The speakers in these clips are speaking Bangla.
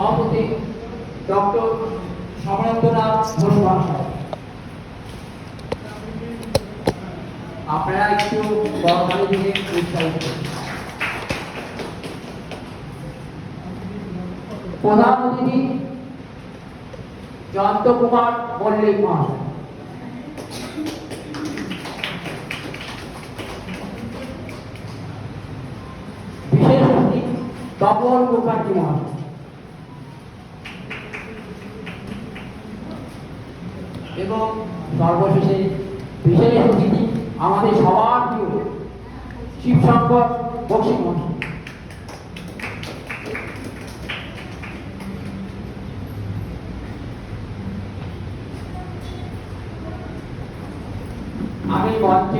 সভাপতি ডক্টর সমরেন্দ্রনাথ ঘোষ মহাশয়। আপনারা একটু বড়ভাবে দিকে উৎসাহিত। প্রধান অতিথি জয়ন্ত কুমার মল্লিক মহাশয়। বিশেষ অতিথি তপন মুখার্জি মহাশয়। এবং সর্বশেষে বিশেষ অতিথি আমাদের সবার প্রিয় শিবশঙ্কর বক্সী মহাশয়। আমি মঞ্চে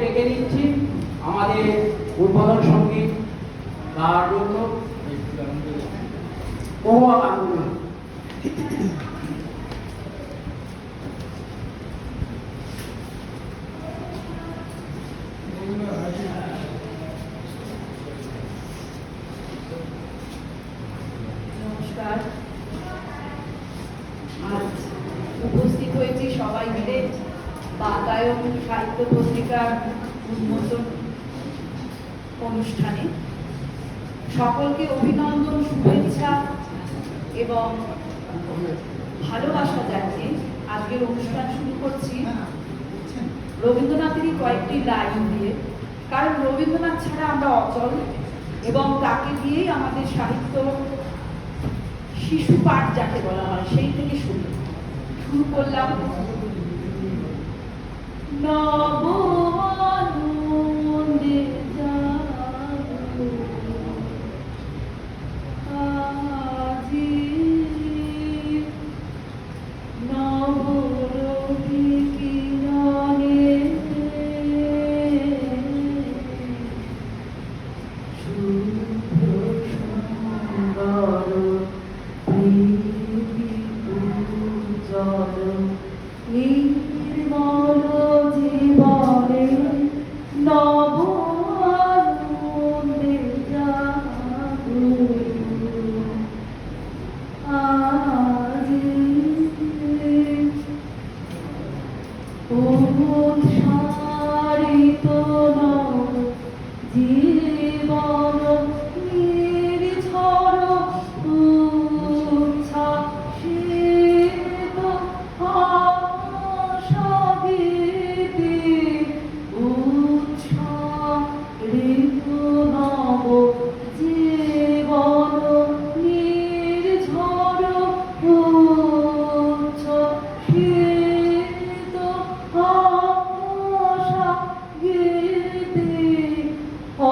ডেকে নিচ্ছি আমাদের উদ্বোধন সঙ্গীত তার জন্য মহুয়া গাঙ্গুলি। নমস্কার। আজ উপস্থিত হয়েছি সবাই মিলে বাতায়ন সাহিত্য পত্রিকার উন্মোচন অনুষ্ঠানে। সকলকে অভিনন্দন, শুভেচ্ছা এবং ভালোবাসা জানিয়ে আজকের অনুষ্ঠান শুরু করছি রবীন্দ্রনাথেরই কয়েকটি লাইন দিয়ে। কারণ রবীন্দ্রনাথ ছাড়া আমরা অচল এবং তাকে দিয়েই আমাদের সাহিত্য শিশু পাঠ যাকে বলা হয় সেই থেকে শুরু করলাম। নবমানন্দে জাগো আজি, নবরবি কিরণে শুভ্র সুন্দর উজ্জ্বল নির্মল জীবনে নব আনন্দে জাগো আজি। উৎসারিত নব জীবন নির্ঝর উচ্ছ্বাসিত আশাগীতি। উৎসারিত নব জীবন নির্ঝর উচ্ছ্বাসিত আশাগীতি।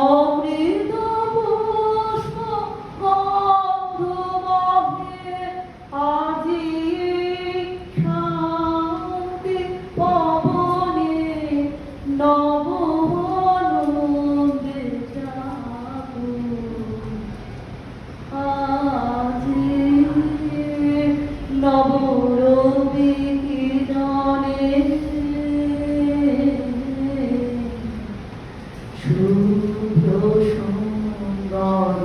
অমৃত পুষ্প গন্ধ আজি শান্তি পবনে নব আনন্দে জাগো আজি। নবরবি কিরণে শুভ্র সুন্দর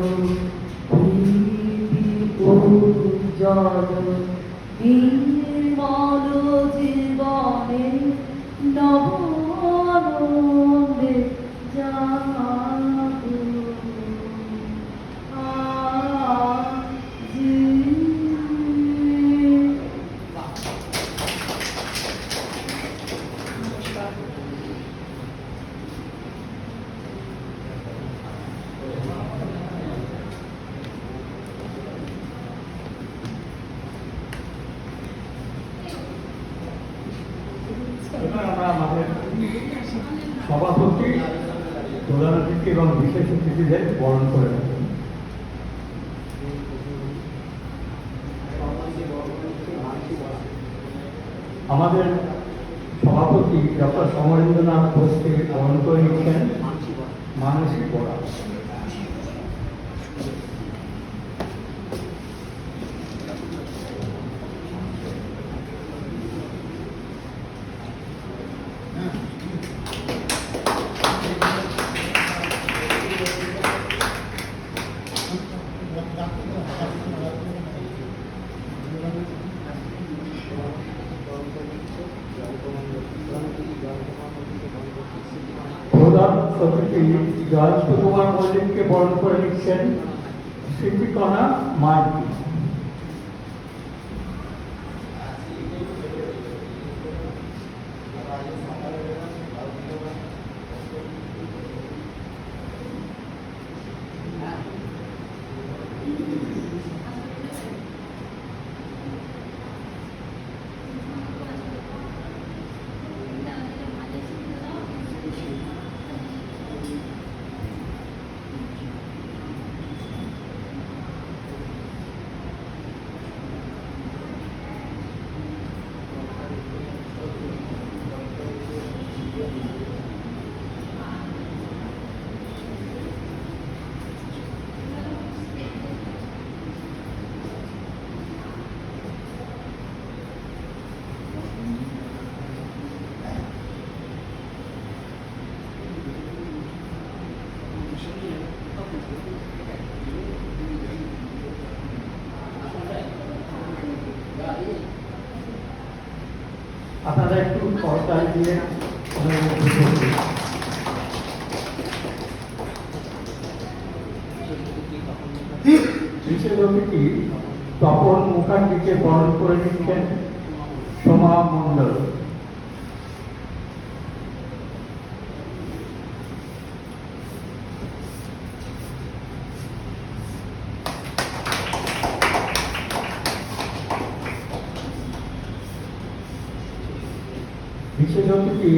উজ্জ্বল নির্মল জীবনে নব আনন্দে জাগো আজি। আমরা আমাদের সভাপতি, প্রধান অতিথি এবং বিশেষ অতিথিদের বরণ করে থাকি। আমাদের সভাপতি ডক্টর সমরেন্দ্রনাথ ঘোষকে বরণ করে নিচ্ছেন মানসী বরা। প্রধান অতিথি জয়ন্ত কুমার মল্লিককে বরণ করে নিচ্ছেন স্মৃতিকণা মার্কি। আপনারা একটু করতালি দিয়ে বিশেষ অতিথি তপন মুখার্জিকে বরণ করে নিচ্ছেন সোমা মণ্ডল। বিশেষ অতিথি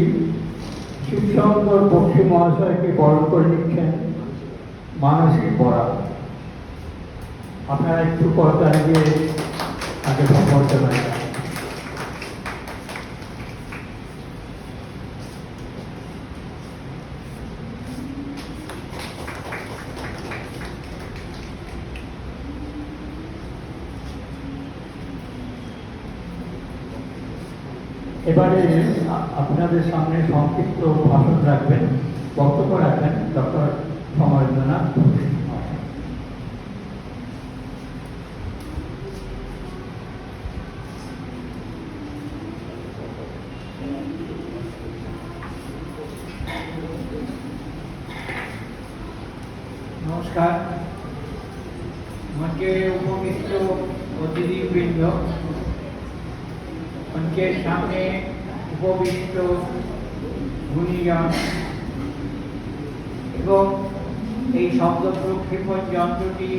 শিবশঙ্কর বক্সী মহাশয়কে বরণ করে নিচ্ছেন মানসিক বরা। আপনারা একটু করতালি দিয়ে আগে করতে পারেন। এবারে আপনাদের সামনে সংক্ষিপ্ত ভাষণ রাখবেন, বক্তব্য রাখবেন ডক্টর সমরেন্দ্রনাথ ঘোষ। নমস্কার। মঞ্চে উপবিষ্ট অতিথিবৃন্দ, মঞ্চের সামনে উপবিষ্ট গুণীজন এবং এই শব্দ প্রক্ষেপণ যন্ত্রটি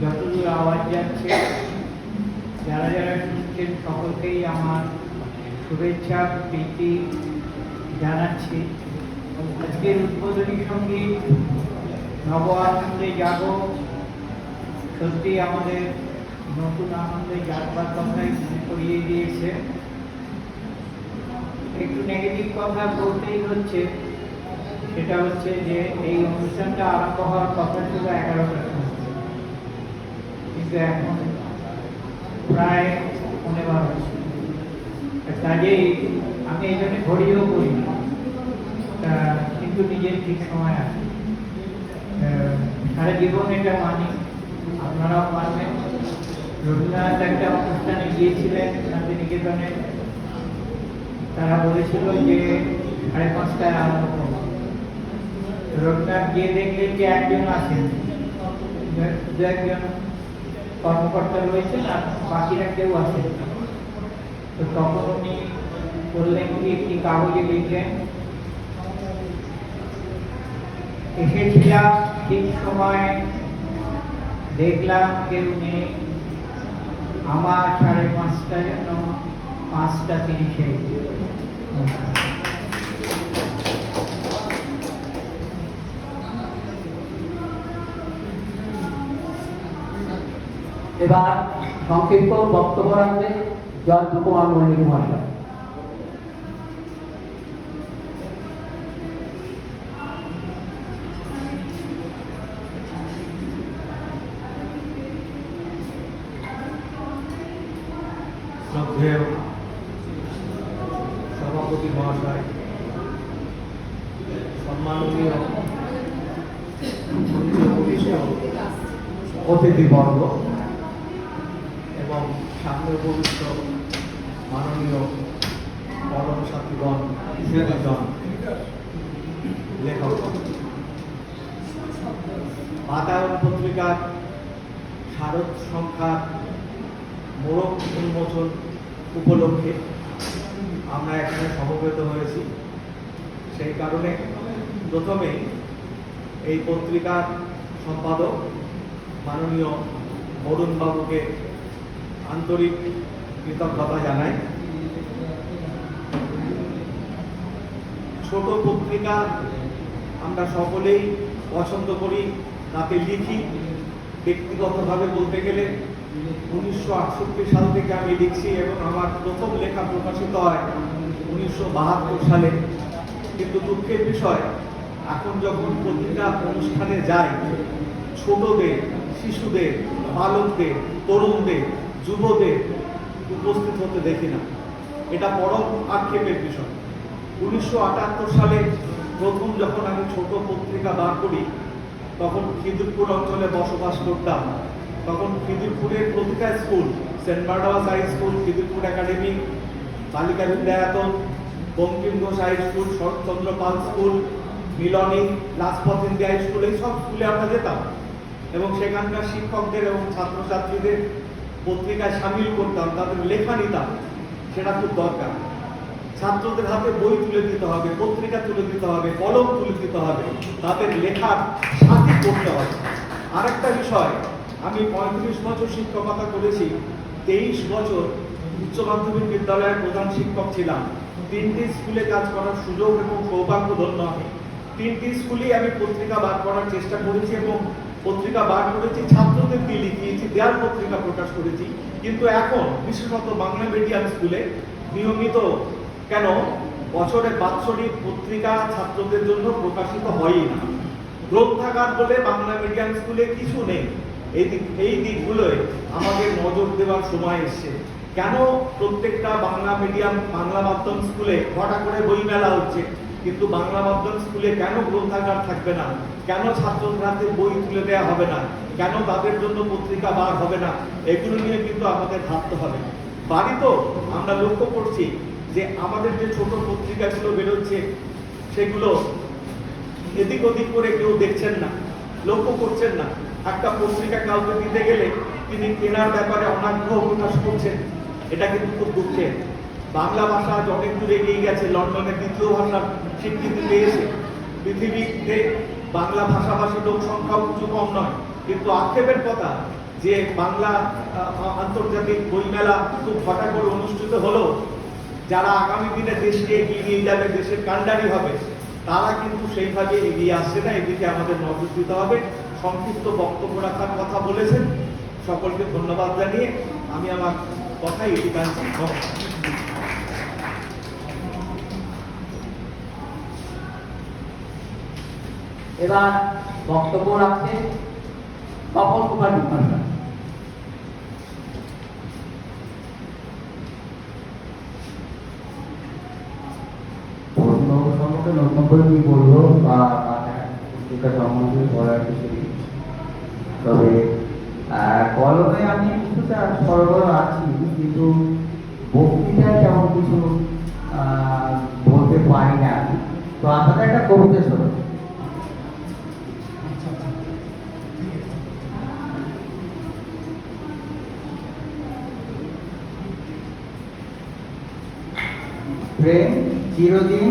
যতদূর আওয়াজ যাচ্ছে যারা যারা শুনছেন সকলকেই আমার শুভেচ্ছা প্রীতি জানাচ্ছি। আজকের উদ্বোধনী সঙ্গীত নব আনন্দে জাগো সত্যি আমাদের নতুন আনন্দে জাগবার কথাই মনে করিয়ে দিয়েছে। একটু নেগেটিভ কথা বলতেই হচ্ছে, সেটা হচ্ছে যে এই অনুষ্ঠানটা আরম্ভ হওয়ার কথা ছিল 11টার সময়, কিন্তু এখন প্রায় 11:15। কাজেই আমি এই জন্য ঘড়িও করি না, কিন্তু নিজের ঠিক সময় আছে। সারা জীবন এটা মানি, আপনারাও মানবেন। রবীন্দ্রনাথ একটা অনুষ্ঠানে গিয়েছিলেন শান্তিনিকেতনে, তারা বলেছিল যে 5:30 আরম্ভ করবো। রবীন্দ্রনাথ গিয়ে দেখলেন যে একজন আছেন, দু একজন কর্মকর্তা রয়েছেন আর বাকিরা কেউ আসেন। তো তখন উনি বললেন কি একটি কাগজে লিখলেন, এসেছিলাম ঠিক সময়, দেখলাম কেউ নেই, আমার 5:30 যেন 5:30-এ। এবার সংক্ষিপ্ত বক্তব্য রাখবেন জয়ন্ত কুমার মল্লিক মহাশয়। শ্রদ্ধেয় সভাপতি মহাশয়, সম্মাননীয় অতিথিবর্গ এবং সামনে উপবিষ্ট মাননীয় পরম সাথীগণ, সুধীজন, লেখক, বাতায়ন পত্রিকার শারদ সংখ্যার মোড়ক উন্মোচন উপলক্ষে আমরা এখানে সমবেত হয়েছি। সেই কারণে প্রথমে এই পত্রিকার সম্পাদক মাননীয় অরুণ বাবুকে আন্তরিক কৃতজ্ঞতা জানাই। ছোট পত্রিকা আমরা সকলেই পছন্দ করি, তাতে লিখি। ব্যক্তিগতভাবে বলতে গেলে 1968 সাল থেকে আমি লিখছি এবং আমার প্রথম লেখা প্রকাশিত হয় 1972 সালে। কিন্তু দুঃখের বিষয়, এখন যখন পত্রিকা অনুষ্ঠানে যাই, ছোটদের, শিশুদের, বালকদের, তরুণদের, যুবদের উপস্থিত হতে দেখি না। এটা পরম আক্ষেপের বিষয়। 1978 সালে প্রথম যখন আমি ছোট পত্রিকা বার করি, তখন খিদিরপুর অঞ্চলে বসবাস করতাম। তখন খিদিরপুরের প্রতিটা school, Saint Barnabas High School, Khidirpur Academy, Balika Vidyayatan, Bankim Ghosh High School, Saratchandra Pal School, Milani, Lajpat India High School, এই সব স্কুলে আমরা যেতাম এবং সেখানকার শিক্ষকদের এবং ছাত্রছাত্রীদের পত্রিকায় সামিল করতাম, তাদের লেখা নিতাম। সেটা খুব দরকার। ছাত্রদের হাতে বই তুলে দিতে হবে, পত্রিকা তুলে দিতে হবে, কলম তুলে দিতে হবে, তাদের লেখার সাথী করতে হবে। আরেকটা বিষয়, আমি 35 বছর শিক্ষকতা করেছি, 23 বছর উচ্চ মাধ্যমিক বিদ্যালয়ের প্রধান শিক্ষক ছিলাম। 3টি স্কুলে কাজ করার সুযোগ এবং সৌভাগ্য ধন্য আমি। 3টি স্কুলেই আমি পত্রিকা বার করার চেষ্টা করেছি এবং পত্রিকা বার করেছি, ছাত্রদের দিয়ে লিখিয়েছি, দেয়াল পত্রিকা প্রকাশ করেছি। কিন্তু এখন বিশেষত বাংলা মিডিয়াম স্কুলে নিয়মিত কেন বছরে বাৎসরিক পত্রিকা ছাত্রদের জন্য প্রকাশিত হয়ই না। গ্রন্থাগার বলে বাংলা মিডিয়াম স্কুলে কিছু নেই। এই দিকগুলোয় আমাদের নজর দেওয়ার সময় এসছে। কেন প্রত্যেকটা বাংলা মিডিয়াম, বাংলা মাধ্যম স্কুলে ঘটা করে বই মেলা হচ্ছে, কিন্তু বাংলা মাধ্যম স্কুলে কেন গ্রন্থাগার থাকবে না? কেন ছাত্রদের হাতে বই তুলে দেওয়া হবে না? কেন তাদের জন্য পত্রিকা বার হবে না? এগুলো নিয়ে কিন্তু আমাদের ভাবতে হবে। বাড়িতেও আমরা লক্ষ্য করছি যে আমাদের যে ছোট পত্রিকাগুলো বেরোচ্ছে, সেগুলো এদিক ওদিক করে কেউ দেখছেন না, লক্ষ্য করছেন না। একটা পত্রিকা কাউকে দিতে গেলে তিনি কেনার ব্যাপারে অনাগ্রহ প্রকাশ করছেন। এটা কিন্তু খুব দুঃখের। বাংলা ভাষা আজ অনেক দূরে এগিয়ে গেছে, লন্ডনের 2য় ভাষার স্বীকৃতি পেয়েছে। পৃথিবীতে বাংলা ভাষাভাষী লোক সংখ্যাও কিছু কম নয়। কিন্তু আক্ষেপের কথা যে বাংলা আন্তর্জাতিক বইমেলা খুব হঠাৎ করে অনুষ্ঠিত হলো, যারা আগামী দিনে দেশকে এগিয়ে নিয়ে যাবে, দেশের কাণ্ডারি হবে, তারা কিন্তু সেইভাবে এগিয়ে আসছে না। এদিকে আমাদের নজর দিতে হবে। সংক্ষিপ্ত বক্তব্য রাখার কথা বলেছেন, সকলকে ধন্যবাদ জানিয়ে আমি আমার কথাই এটি টানছি। এবার বক্তব্য রাখছেন কমল কুমার মুখার্জি। সম্পর্কে নতুন করে কি বলবো বা পত্রিকা সম্বন্ধে বলার কিছু নেই। তবে কলমে আমি কিছুটা সরবরাহ আছি, কিন্তু বক্তৃতায় তেমন কিছু বলতে পারি না। তো আপনাদের একটা কবিতা শোনো। প্রেম চিরদিন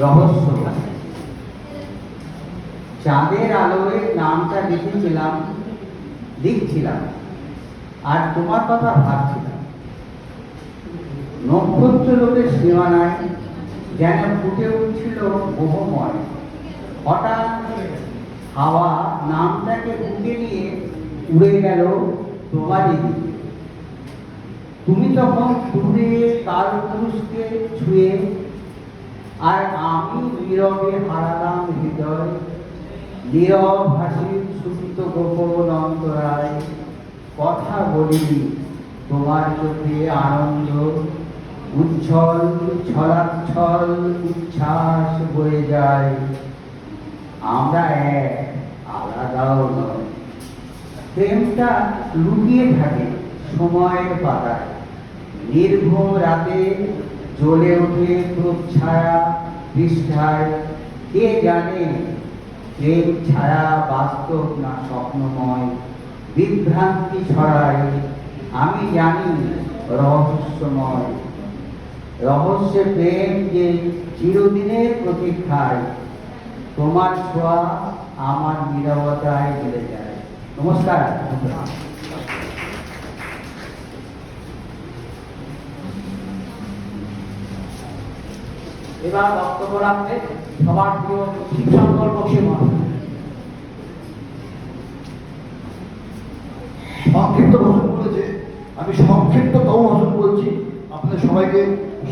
রহস্য। চাঁদের আলোয় নামটা লিখছিলাম আর তোমার কথা ভাবছিলাম। নক্ষত্র লোকের সীমানায় যেন ফুটে উঠছিল মোহময়। হঠাৎ হাওয়া নামটাকে বুকে নিয়ে উড়ে গেল তোমারই দিকে। তুমি তখন দূরে কাল পুরুষকে ছুঁয়ে, আর আমি নীরবে হারালাম হৃদয়। নীরব হাসির সুপ্ত গোপন অন্তরায় কথা বলিনি তোমার চোখে আনন্দ। উচ্ছল ছলাচ্ছল উচ্ছ্বাস বয়ে যায়। আমরা এক, আলাদাও নয়। প্রেমটা লুকিয়ে থাকে সময়ের পাতায়, নির্ঘুম রাতে জ্বলে ওঠে প্রুফ ছায়া পৃষ্ঠায়। কে জানে প্রেম ছায়া বাস্তব না স্বপ্নময়, বিভ্রান্তি ছড়ায়। আমি জানি রহস্যময়, রহস্যে প্রেম যে চিরদিনের প্রতীক্ষায়, তোমার ছোঁয়া আমার নীরবতায় মিলে যায়। নমস্কার। এবার বক্তব্য রাখবে সবার প্রিয় শিবশঙ্কর বক্সী মহাশয়। সংক্ষিপ্ত ভাষণ বলেছে, আমি সংক্ষিপ্ততম ভাষণ বলছি। আপনাদের সবাইকে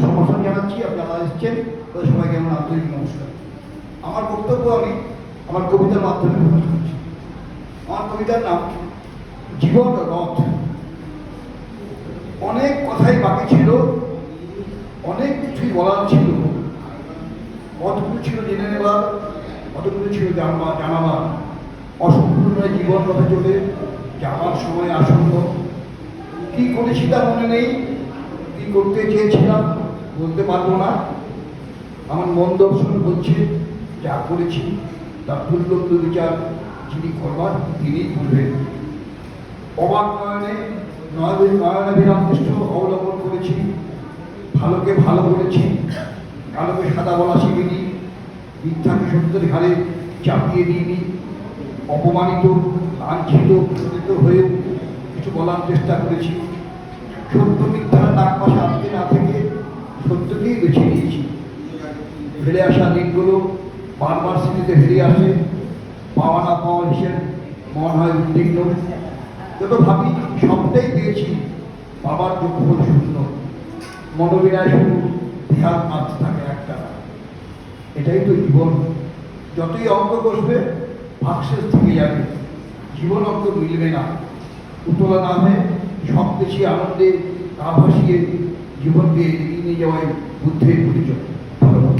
সম্ভাষণ জানাচ্ছি, আপনারা এসেছেন, তাদের সবাইকে আমার আন্তরিক নমস্কার। আমার বক্তব্য আমি আমার কবিতার মাধ্যমে প্রকাশ করছি। আমার কবিতার নাম জীবন রথ। অনেক কথাই বাকি ছিল, অনেক কিছুই বলার ছিল, কতগুলো ছিল জেনে নেবার, কতগুলো ছিল জানাবার। অসম্পূর্ণ জীবন রথে চলে যাওয়ার সময় আসন্ন। কি করেছি তা মনে নেই, কি করতে চেয়েছিলাম বলতে পারবো না। আমার মন দর্শন বলছে যা করেছি তার তুল্যন্ত বিচার যিনি করবার তিনিই করবেন। অবাক নয়নে নয়নাভিরাম দৃষ্ট অবলম্বন করেছি, ভালোকে ভালো বলেছি, কালোকে সাদা বলা শিখিনি, মিথ্যাকে সত্যের ঘাড়ে চাপিয়ে দিইনি। অপমানিত, লাঞ্ছিত, শোষিত হয়েও কিছু বলার চেষ্টা করেছি। সত্য মিথ্যার নাক পাশে আটকে না থেকে সত্যকেই বেছে নিয়েছি। ফেলে আসা দিনগুলো বারবার স্মৃতিতে ফিরে আসে, পাওয়া না পাওয়া হিসেব মন হয় উদ্বিগ্ন। যত ভাবি সবটাই পেয়েছি, বাবার যোগফল শূন্য। মনোবিনায় শুধু ধ্যান মাত্র থাকে একটা, এটাই তো জীবন। যতই অঙ্ক বসবে ভাগশেষ থেকে যাবে, জীবন অঙ্ক মিলবে না। উতলা না হয়ে সব বেশি আনন্দে গা ভাসিয়ে জীবনকে এগিয়ে নিয়ে যাওয়াই বুদ্ধের পরিচয়। ধন্যবাদ।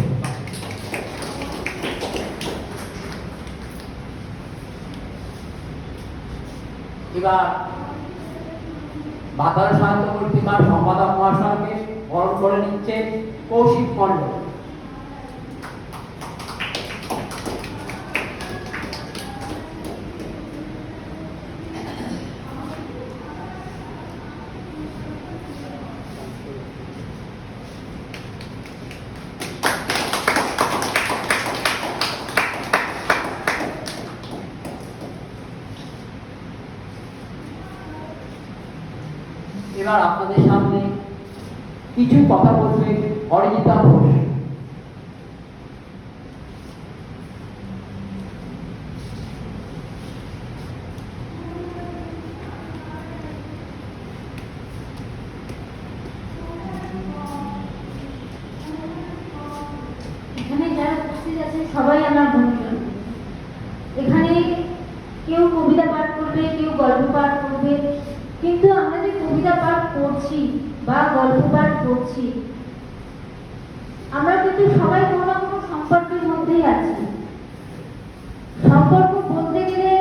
এবার বাতার সাহিত্য পত্রিকার সম্পাদক মহাশয়কে বরণ করে নিচ্ছে কৌশিক মণ্ডল। এবার আপনাদের সামনে কিছু কথা বলবে অরিজিতা ঘোষ। এখানে যারা উপস্থিত আছেন সবাই আমার বন্ধুজন। এখানে কেউ কবিতা পাঠ করবে, কেউ গল্প পাঠ করবে, কিন্তু আমরা যে কবিতা পাঠ করছি বা গল্প পাঠ করছি, আমরা কিন্তু সবাই কোনো না কোনো সম্পর্কের মধ্যেই আছি। সম্পর্ক বলতে গেলে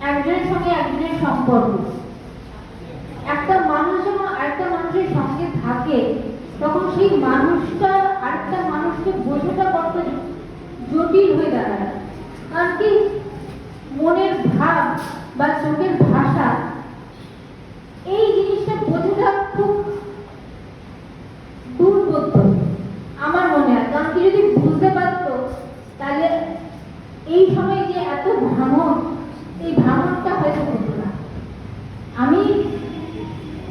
একজনের সঙ্গে একজনের সম্পর্ক। একটা মানুষ যখন আরেকটা মানুষের সঙ্গে থাকে, তখন সেই মানুষটা আরেকটা মানুষকে বোঝাটা বড্ড জটিল হয়ে দাঁড়ায়। কারণ কি, মনের ভাব বা চোখের ভাষা, এই জিনিসটা বোঝাটা খুব দুর্বোধ্য আমার মনে হয়। কারণ কি, যদি বুঝতে পারতো তাহলে এই সময় যে এত ভাঙন, এই ভাঙনটা হয়তো হতো না। আমি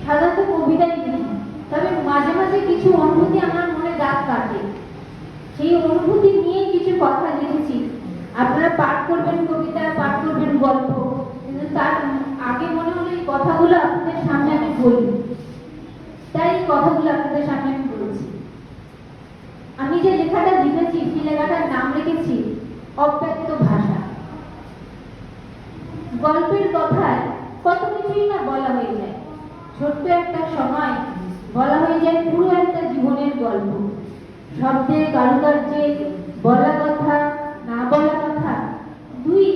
সাধারণত কবিতাই লিখি, তবে মাঝে মাঝে কিছু অনুভূতি আমার মনে দাগ কাটে, সেই অনুভূতি নিয়ে কিছু কথা লিখেছি। আপনারা পাঠ করবেন কবিতা, পাঠ করবেন গল্প, কিন্তু তার আগে মনে হলো এই কথাগুলো আপনাদের সামনে আমি বলি, তাই এই কথাগুলো আপনাদের সামনে আমি বলছি। আমি যে লেখাটা লিখেছি, সেই লেখাটার নাম রেখেছি অব্যক্ত ভাষা। গল্পের কথায় কত কিছুই না বলা হয়ে যায়। ছোট্ট একটা সময় বলা হয়ে যায় পুরো একটা জীবনের গল্প। শব্দে, কারুকার্যে, বলা কথা, না বলা কথা দুই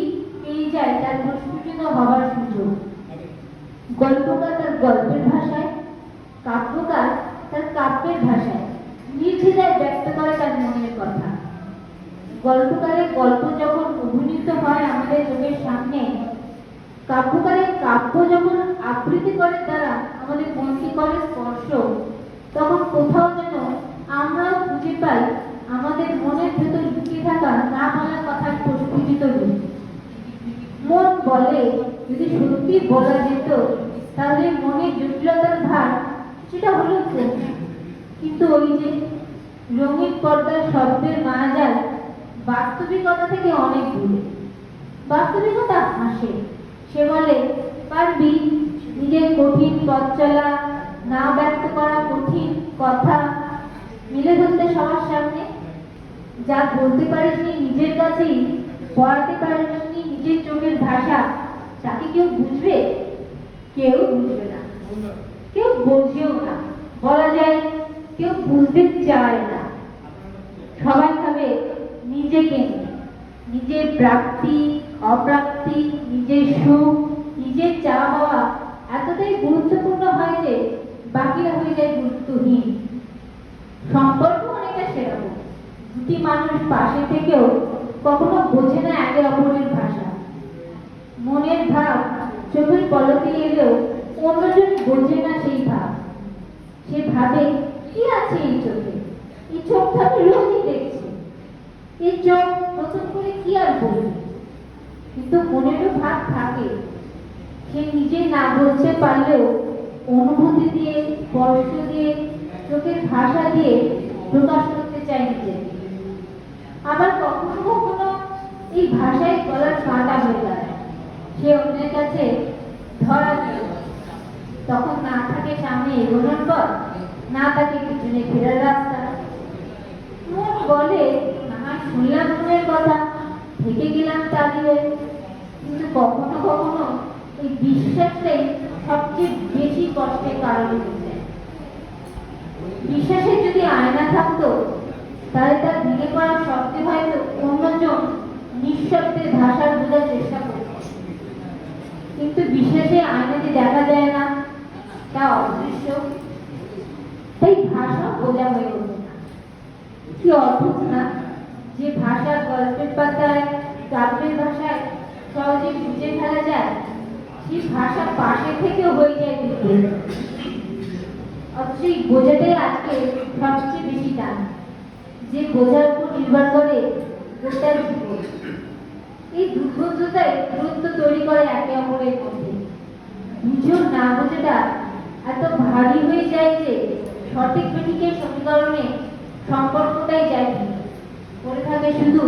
পেয়ে যায় তার প্রস্ফুটিত হবার সুযোগ। গল্পকার তার গল্পের ভাষায়, কাব্যকার তার কাব্যের ভাষায় নির্দ্বিধায় ব্যক্ত করে তার মনের কথা। গল্পকারের গল্প যখন অভিনীত হয় আমাদের চোখের সামনে, কাব্যকারের কাব্য যখন আবৃত্তি করে তারা আমাদের মনকে করে স্পর্শ, তখন কোথাও যেন আমরাও খুঁজে পাই আমাদের মনের ভেতর লুকিয়ে থাকা না বলা কথার প্রস্ফুটিত রূপ। মন বলে যদি সত্যি বলা যেত তাহলে মনের জটিলতার ভার সেটা হলো প্রেম। কিন্তু ওই যে রঙিন পর্দার শব্দের মায়াজাল বাস্তবিকতা থেকে অনেক দূরে। বাস্তবিকতা হাসে, সে বলে পারবি নিজের কঠিন পথ চলা, না ব্যক্ত করা কঠিন কথা মিলে ধরতে সবার সামনে। যা বলতে পারিসনি নিজের কাছেই, পড়াতে পারিসনি নিজের চোখের ভাষা, তাকে কেউ বুঝবে? কেউ বুঝবে না, কেউ বোঝেও না, বলা যায় কেউ বুঝতে চায় না। সবাই ভাবে নিজেকে নিয়ে, নিজের প্রাপ্তি অপ্রাপ্তি, নিজের সুখ নিজের চাওয়া পাওয়া এতটাই গুরুত্বপূর্ণ হয় যে বাকিরা হয়ে যায় গুরুত্বহীন। সম্পর্ক অনেকটা সেরকম, দুটি মানুষ পাশে থেকেও কখনো বোঝে না একে অপরের ভাষা। মনের ভাব চোখের পলকে এলেও অন্যজন বোঝে না সেই ভাব। সে ভাবে কি আছে এই চোখে, এই চোখটা আমি রোজই দেখছি, এই চোখ নতুন করে কি আর বলবে। কিন্তু মনেরও ভাব থাকে, সে নিজে না বলতে পারলেও অনুভূতি দিয়ে, স্পর্শ দিয়ে, চোখের ভাষা দিয়ে প্রকাশ করতে চায় নিজেকে। আবার কখনো কখনো এই ভাষায় গলার কাঁটা হয়ে দাঁড়ায়, সে অন্যের কাছে ধরা দিয়ে। তখন না থাকে সামনে এগোনোর পথ, না থাকে পিছনে ফেরার রাস্তা। মন বলে না শুনলাম মনের কথা, থেকে গেলাম তাড়িয়ে। কিন্তু কখনো কখনো এই বিশ্বাসটাই সবচেয়ে বেশি কষ্টের কারণ হয়ে যায়। বিশ্বাসের যদি আয়না থাকতো তাহলে তার ভেঙে পড়া শব্দে হয়তো অন্যজন নিঃশব্দে ভাষার বোঝার চেষ্টা করত। কিন্তু বিশ্বাসে আয়না যে দেখা যায় না, তা অদৃশ্য, তাই ভাষা বোঝা হয়ে ওঠে না। কি অদ্ভুত না যে ভাষা গল্পের পাতায়, কাব্যের ভাষায় সহজে বুঝে ফেলা যায়, সেই ভাষা পাশে থেকে হয়ে যায় বিপরীত। অথচ এই বোঝাটাই আজকে সবচেয়ে বেশি টান, যে বোঝার উপর নির্ভর করে গোটা জীবন। এই দুর্বোধ্যতাই দূরত্ব তৈরি করে একে অপরের মধ্যে। বুঝেও না বোঝাটা এত ভারী হয়ে যায় যে সঠিক বেঠিকের সমীকরণে সম্পর্কটাই যায় ভেঙে। পড়ে থাকে শুধু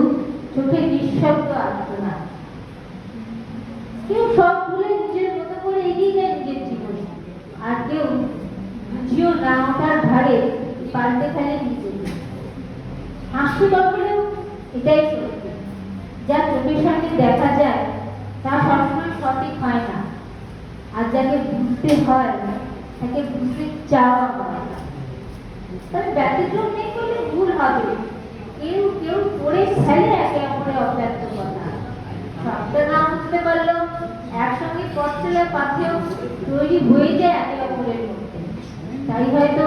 চোখে নিঃশব্দ আলোচনা। কেউ সব ভুলে নিজের মতো করে এগিয়ে যায় নিজের জীবনে, আর কেউ বুঝিও না ওঠার ভারে পাল্টে ফেলে নিজেকে। হাস্যকর হলেও এটাই সত্যি, যা চোখের সামনে দেখা যায় তা সবসময় সঠিক হয় না, আর যাকে বুঝতে হয় তাকে বুঝতে চাওয়া হয় না। তবে ব্যতিক্রম নেই করলে ভুল হবে, কেউ কেউ করে ফেলে একে অপরের অব্যক্ত কথা। সবটা না বুঝতে পারলেও একসঙ্গে পথ চলার পাথেও তৈরি হয়ে যায় একে অপরের মধ্যে। তাই হয়তো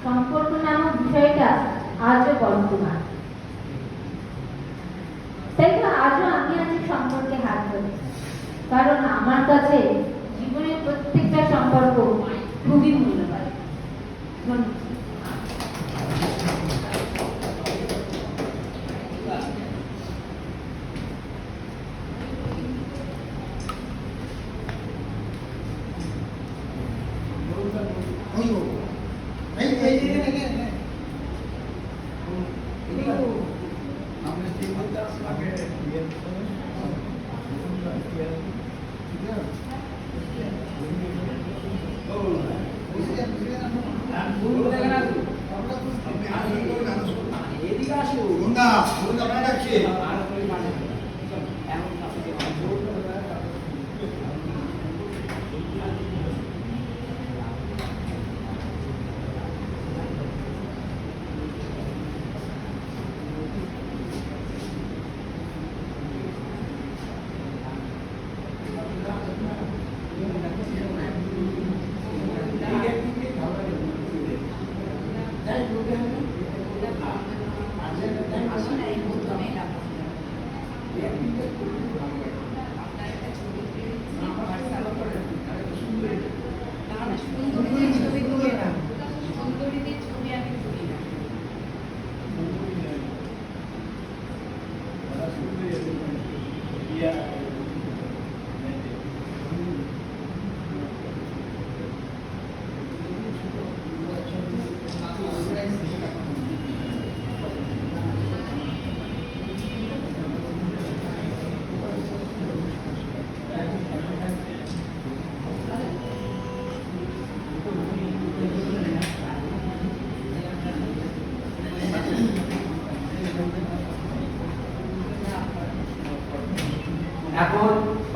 সম্পর্ক নামক বিষয়টা আজও বর্তমান। তাই তো আজও আমি আছি সম্পর্কে হাত ধরে, কারণ আমার কাছে জীবনের প্রত্যেকটা সম্পর্ক খুবই মূল্যবান। ধন্যবাদ।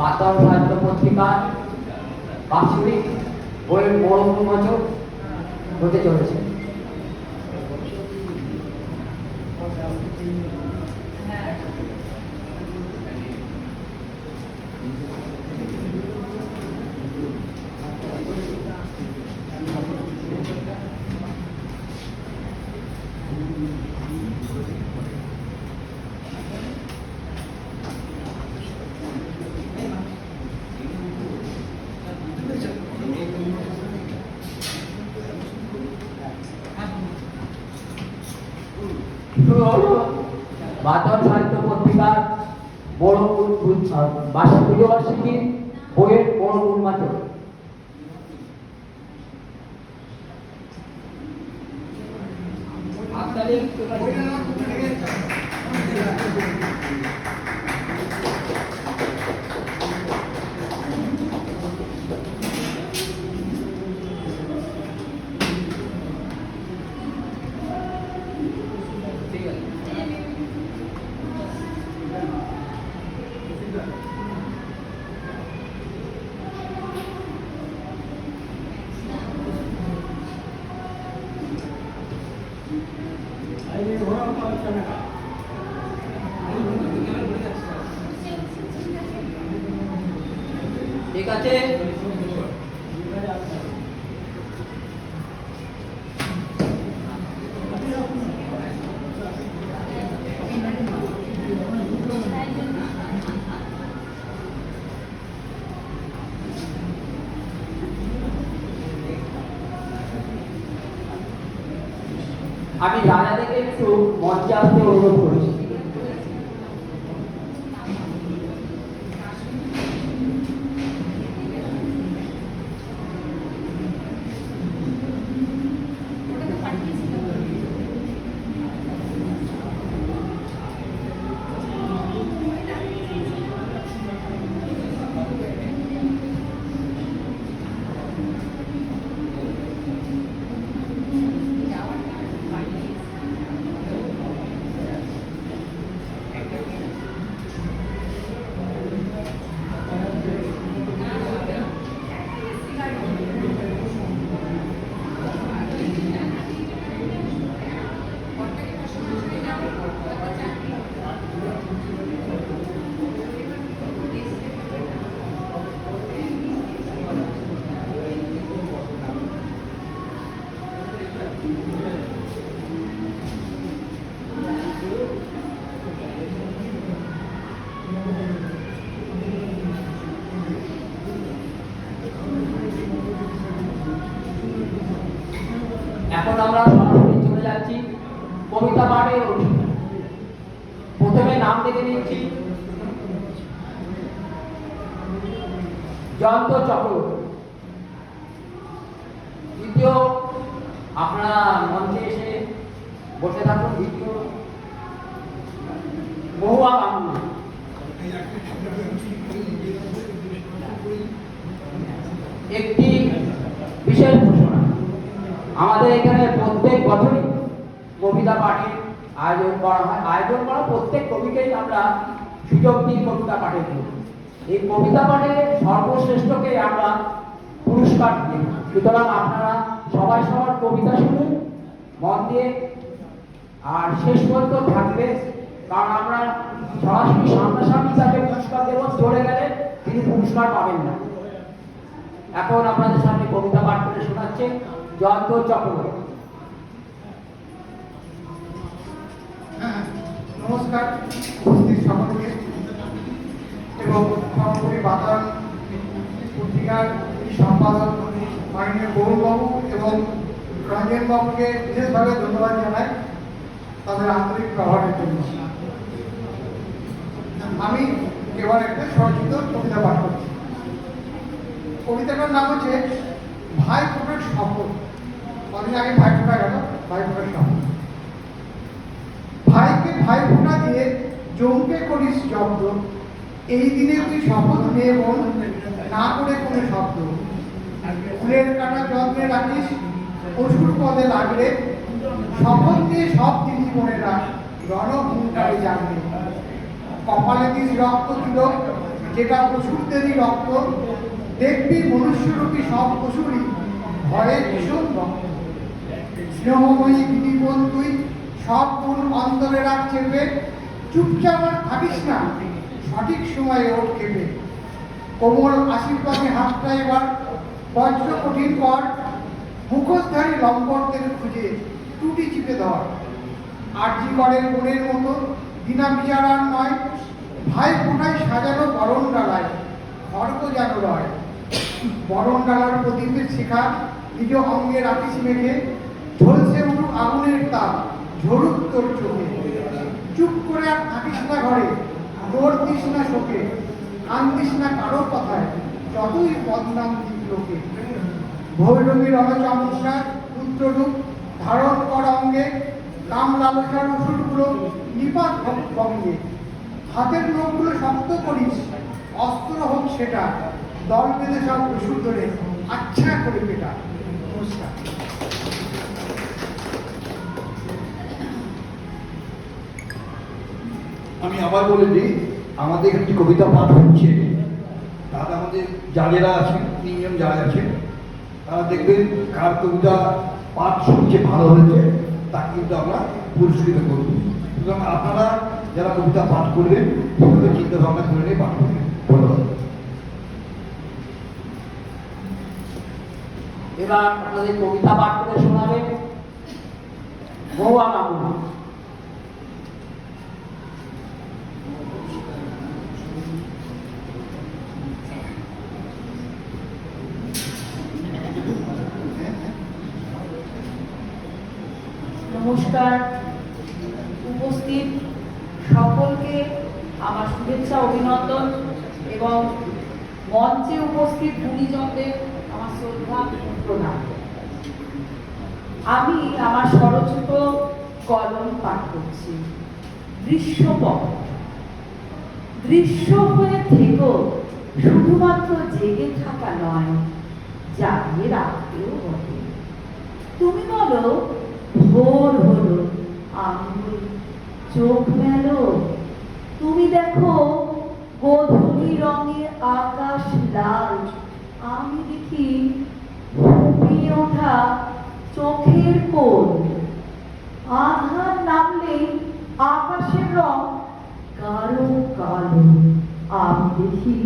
বাতায়ন সাহিত্য পত্রিকার বাৎসরিক বইয়ের বড় উন্মোচন হতে চলেছে। শুরু হলো বাতায়ন সাহিত্য পত্রিকার বড় বার্ষিকীর বইয়ের বড় উন্মোচন। ঠিক আছে, আমি রাজাদেরকে একটু মঞ্চে আসতে অনুরোধ করেছি। এখন আমরা সরাসরি চলে যাচ্ছি কবিতা পাঠের অনুষ্ঠানে। প্রথমে নাম দেখে নিচ্ছি জয়ন্ত চক্রবর্তী। দ্বিতীয়, আপনারা মঞ্চে এসে বসে থাকুন। দ্বিতীয়, মহুয়া গাঙ্গুলি। একটি বিশেষ ঘোষণা, আমাদের এখানে প্রত্যেক বছরই কবিতা পাঠের আয়োজন করা হয়। আয়োজন করা প্রত্যেক কবিকেই আমরা সুযোগ দিই কবিতা পাঠের জন্য। এই কবিতা পাঠে সর্বশ্রেষ্ঠকে আমরা পুরস্কার দিই। সুতরাং আপনারা সবাই সবার কবিতা শুনুন মন দিয়ে, আর শেষ পর্যন্ত থাকবে, কারণ আমরা সরাসরি সামনাসামনি তাকে পুরস্কার দেবো, চলে গেলে তিনি পুরস্কার পাবেন না। এখন আপনাদের সামনে কবিতা পাঠ করে শোনাচ্ছে জয়ন্ত চক্রবর্তী। নমস্কার উপস্থিত সকলকে এবং সর্বোপরি বাতায়ন পত্রিকার সম্পাদক মাননীয় গৌরবাবু এবং রঞ্জন বাবুকে বিশেষভাবে ধন্যবাদ জানাই তাদের আন্তরিক ব্যবহারের জন্য। আমি এবার একটা স্বরচিত কবিতা পাঠ করছি। কবিতাটার নাম হচ্ছে ভাই ফোটার শপথ। কদিন আগে ভাই ফোটা গেল, ভাই ফোটার শপথ। ভাইকে ভাই ফোঁটা দিয়ে জমকে করিস জব্দ, এই দিনে তুই শপথ নিয়ে বোন, না করে কোনো শব্দ। ফুলের কাটা যত্নে রাখিস, পশুর পদে লাগলে, শপথ দিয়ে সব দিদি বোনেরা রণভূমিকারে জানবে। কপালে দিস রক্ত তিলক, যেটা পশুদেরই রক্ত, দেখবি মনুষ্যরূপী সব পশুরই ভয়ে ভীষণ ভক্ত। স্নেহময়ী বিধিবোধ তুই সব গুণ অন্তরে রাখ চেপে, চুপচাপ আর থাকিস না, সঠিক সময়ে ওঠ কেঁপে। কোমল আশীর্বাদে হাতটা এবার বজ্র কঠিন কর, মুখোশধারী লম্বরদের খুঁজে টুটি চিপে ধর। আরজি করের বোনের মতো বিনা বিচারার নয়, ভাই ফোটায় সাজানো বরণ ডালায় খড়গ যেন রয়। বরণ ডালার প্রদীপের শিখা নিজ অঙ্গে রাখিস মেঘে, ঝলসে উঠুক আগুনের তাপ, ঝরুক তোর চোখে। চুপ করে আর থাকিস না ঘরে, দৌড় দিস না শোকে, কান্দিস না কারো কথায়, যতই বদনাম দিক লোকে। ভৈরবী রণচমৎকার রুদ্ররূপ ধারণ কর অঙ্গে, কাম লালসার ওষুধগুলো নিপাত ভঙ্গে। হাতের নখগুলো শক্ত করিস, অস্ত্র হোক সেটা, দল বেঁধে সব ওষুধ ধরে আচ্ছা করে পেটা। নমস্কার। আমি আবার বলে দিই, আমাদের একটি কবিতা পাঠ হচ্ছে, তাতে আমাদের যারা আছেন, তিনজন যারা আছেন, তারা দেখবেন কার কবিতা পাঠ সবচেয়ে ভালো হয়েছে তাকে কিন্তু আমরা পুরস্কৃত করব। সুতরাং আপনারা যারা কবিতা পাঠ করবেন সেভাবে চিন্তা ভাবনা করে নিয়ে পাঠ করবেন। ধন্যবাদ। এবার আপনাদের কবিতা পাঠ করে শোনাবেন মহুয়া কাকু। নমস্কার, উপস্থিত সকলকে আমার শুভেচ্ছা অভিনন্দন এবং মঞ্চে উপস্থিত গুণীজনদের আমার শ্রদ্ধা প্রণাম। আমি আমার স্বরচিত কলম পাঠ করছি। দৃশ্যপট। দৃশ্য হয়ে থেকো, শুধুমাত্র জেগে থাকা নয়, জাগিয়ে রাখতেও হবে। তুমি বলো ভোর হলো, আমি চোখ মেলো, তুমি দেখো গোধূলি রঙে আকাশ লাল, আমি দেখি ফুপিয়ে ওঠা চোখের কোল। আধার নামলে আকাশের রং গাঢ় কালো, আমি দেখি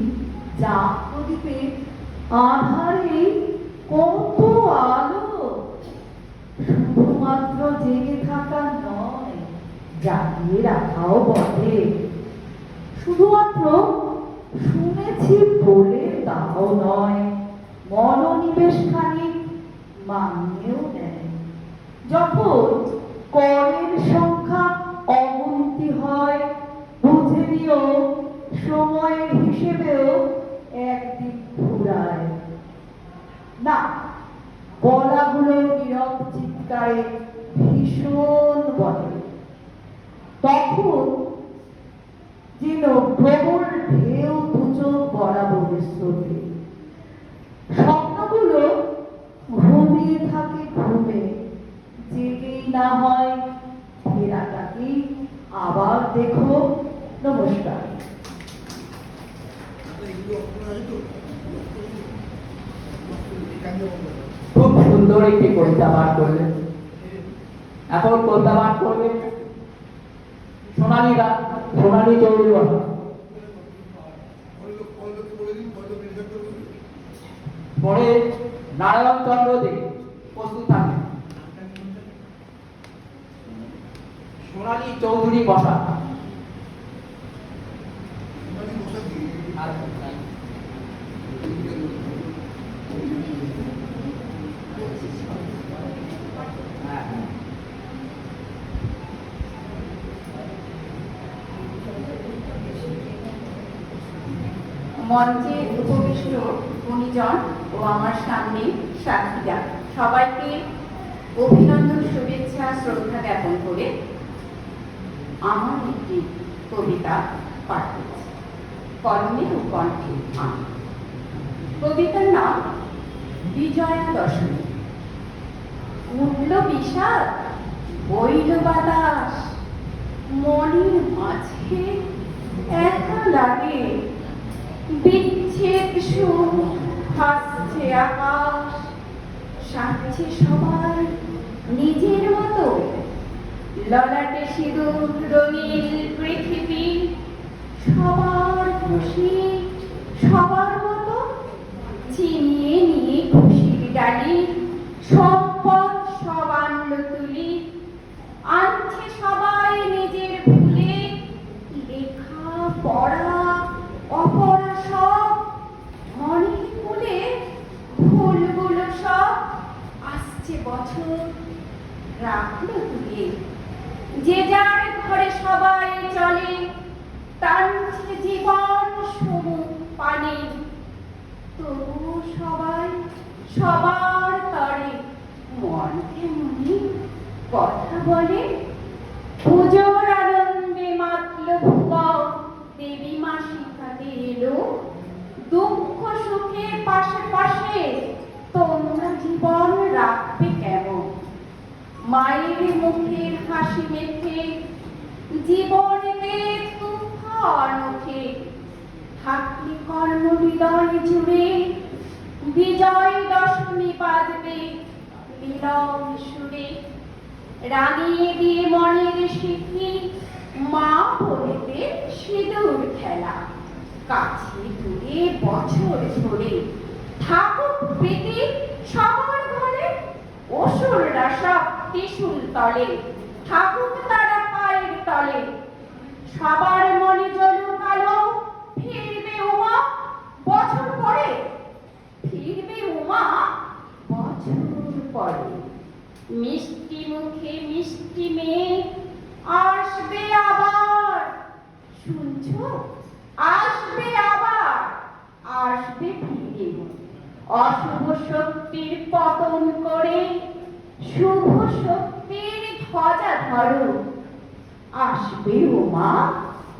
চাঁদ প্রদীপে আধারে কত আলো। শুধুমাত্র জেগে থাকা নয়, জাগিয়ে রাখাও বটে। শুধুমাত্র শুনেছি বলে তাও নয়, মনোনিবেশ খানিক মানিয়েও নেয়। যখন করের সংখ্যা অগুন্তি হয়, বুঝে নিও সময়ের হিসেবেও একদিন ঘুরায় না। গলাগুলো নীরব চিৎকারে ভীষণ বলে, তখন যেন প্রবল ঢেউ দুচোখ বরাবরের স্রোতে। স্বপ্নগুলো ঘুমিয়ে থাকে ঘুমে, জেগেই না হয় ফেরাটাকে আবার দেখো। নমস্কার। খুব সুন্দর একটি কবিতা পাঠ করলেন। এখন কবিতা পাঠ করবে সোনালী চৌধুরী বসা। পরে নারায়ণ চন্দ্র দে প্রস্তুত থাকবেন। সোনালী চৌধুরী বসা। মঞ্চে উপবিষ্ট গুণীজন ও আমার সামনে সাথীরা সবাইকে অভিনন্দন, শুভেচ্ছা, শ্রদ্ধা জ্ঞাপন করে আমার একটি কবিতা পাঠ করছি। কলমে ও কণ্ঠে আমি। কবিতার নাম বিজয়া দশমী। উঠল বিষাদ, বইল বাতাস, মনের মাঝে একা লাগে বিচ্ছেদ সুর হাসছে আকাশ, সাজছে সবাই নিজের মতো, ললাটে সিঁদুর রঙিন পৃথিবী, সবার খুশি সবার মতো, চিনিয়ে নিয়ে খুশির ডালি সম্পদ সব আনলো তুলি, আনছে সবাই নিজের ভুলে, লেখা পড়া অপড়া সব মনে ভুলে, ভুলগুলো সব আসছে বছর রাখলো তুলে, যে যার ঘরে সবাই চলে, টানছে জীবন সমুখ পানে, তবু সবাই সবার তরে মনে মনে কথা বলে। পুজোর আনন্দে মাতল ভুবন, দেবী মা শিখাতে এলো, দুঃখ সুখে পাশে পাশে তোমরা জীবন রাখবে কেমন। মায়ের মুখের হাসি মেখে জীবনেতে তুফান ওঠে, থাকলে কর্ম হৃদয় জুড়ে, বিজয় দশমী বাজবে বিলম সুরে, রাঙিয়ে দিয়ে মনের সিদ্ধি মা বলিতে সিঁদুর খেলা, কাছে দূরে বছর ধরে থাকুক প্রীতি সবার ঘরে, অসুররা সব ত্রিশূল তলে থাকুক তারা পায়ের তলে, সবার মনে জ্বলুক আলো, ফিরবে উমা বছর পরে, ফিরবে উমা বছর পরে, মিষ্টি মুখে মিষ্টি মেয়ে আসবে আবার, শুনছো আসবে আবার, আসবে ফিরে, অশুভ শক্তির পতন করে শুভ শক্তির ধ্বজা ধরো, আসবে উমা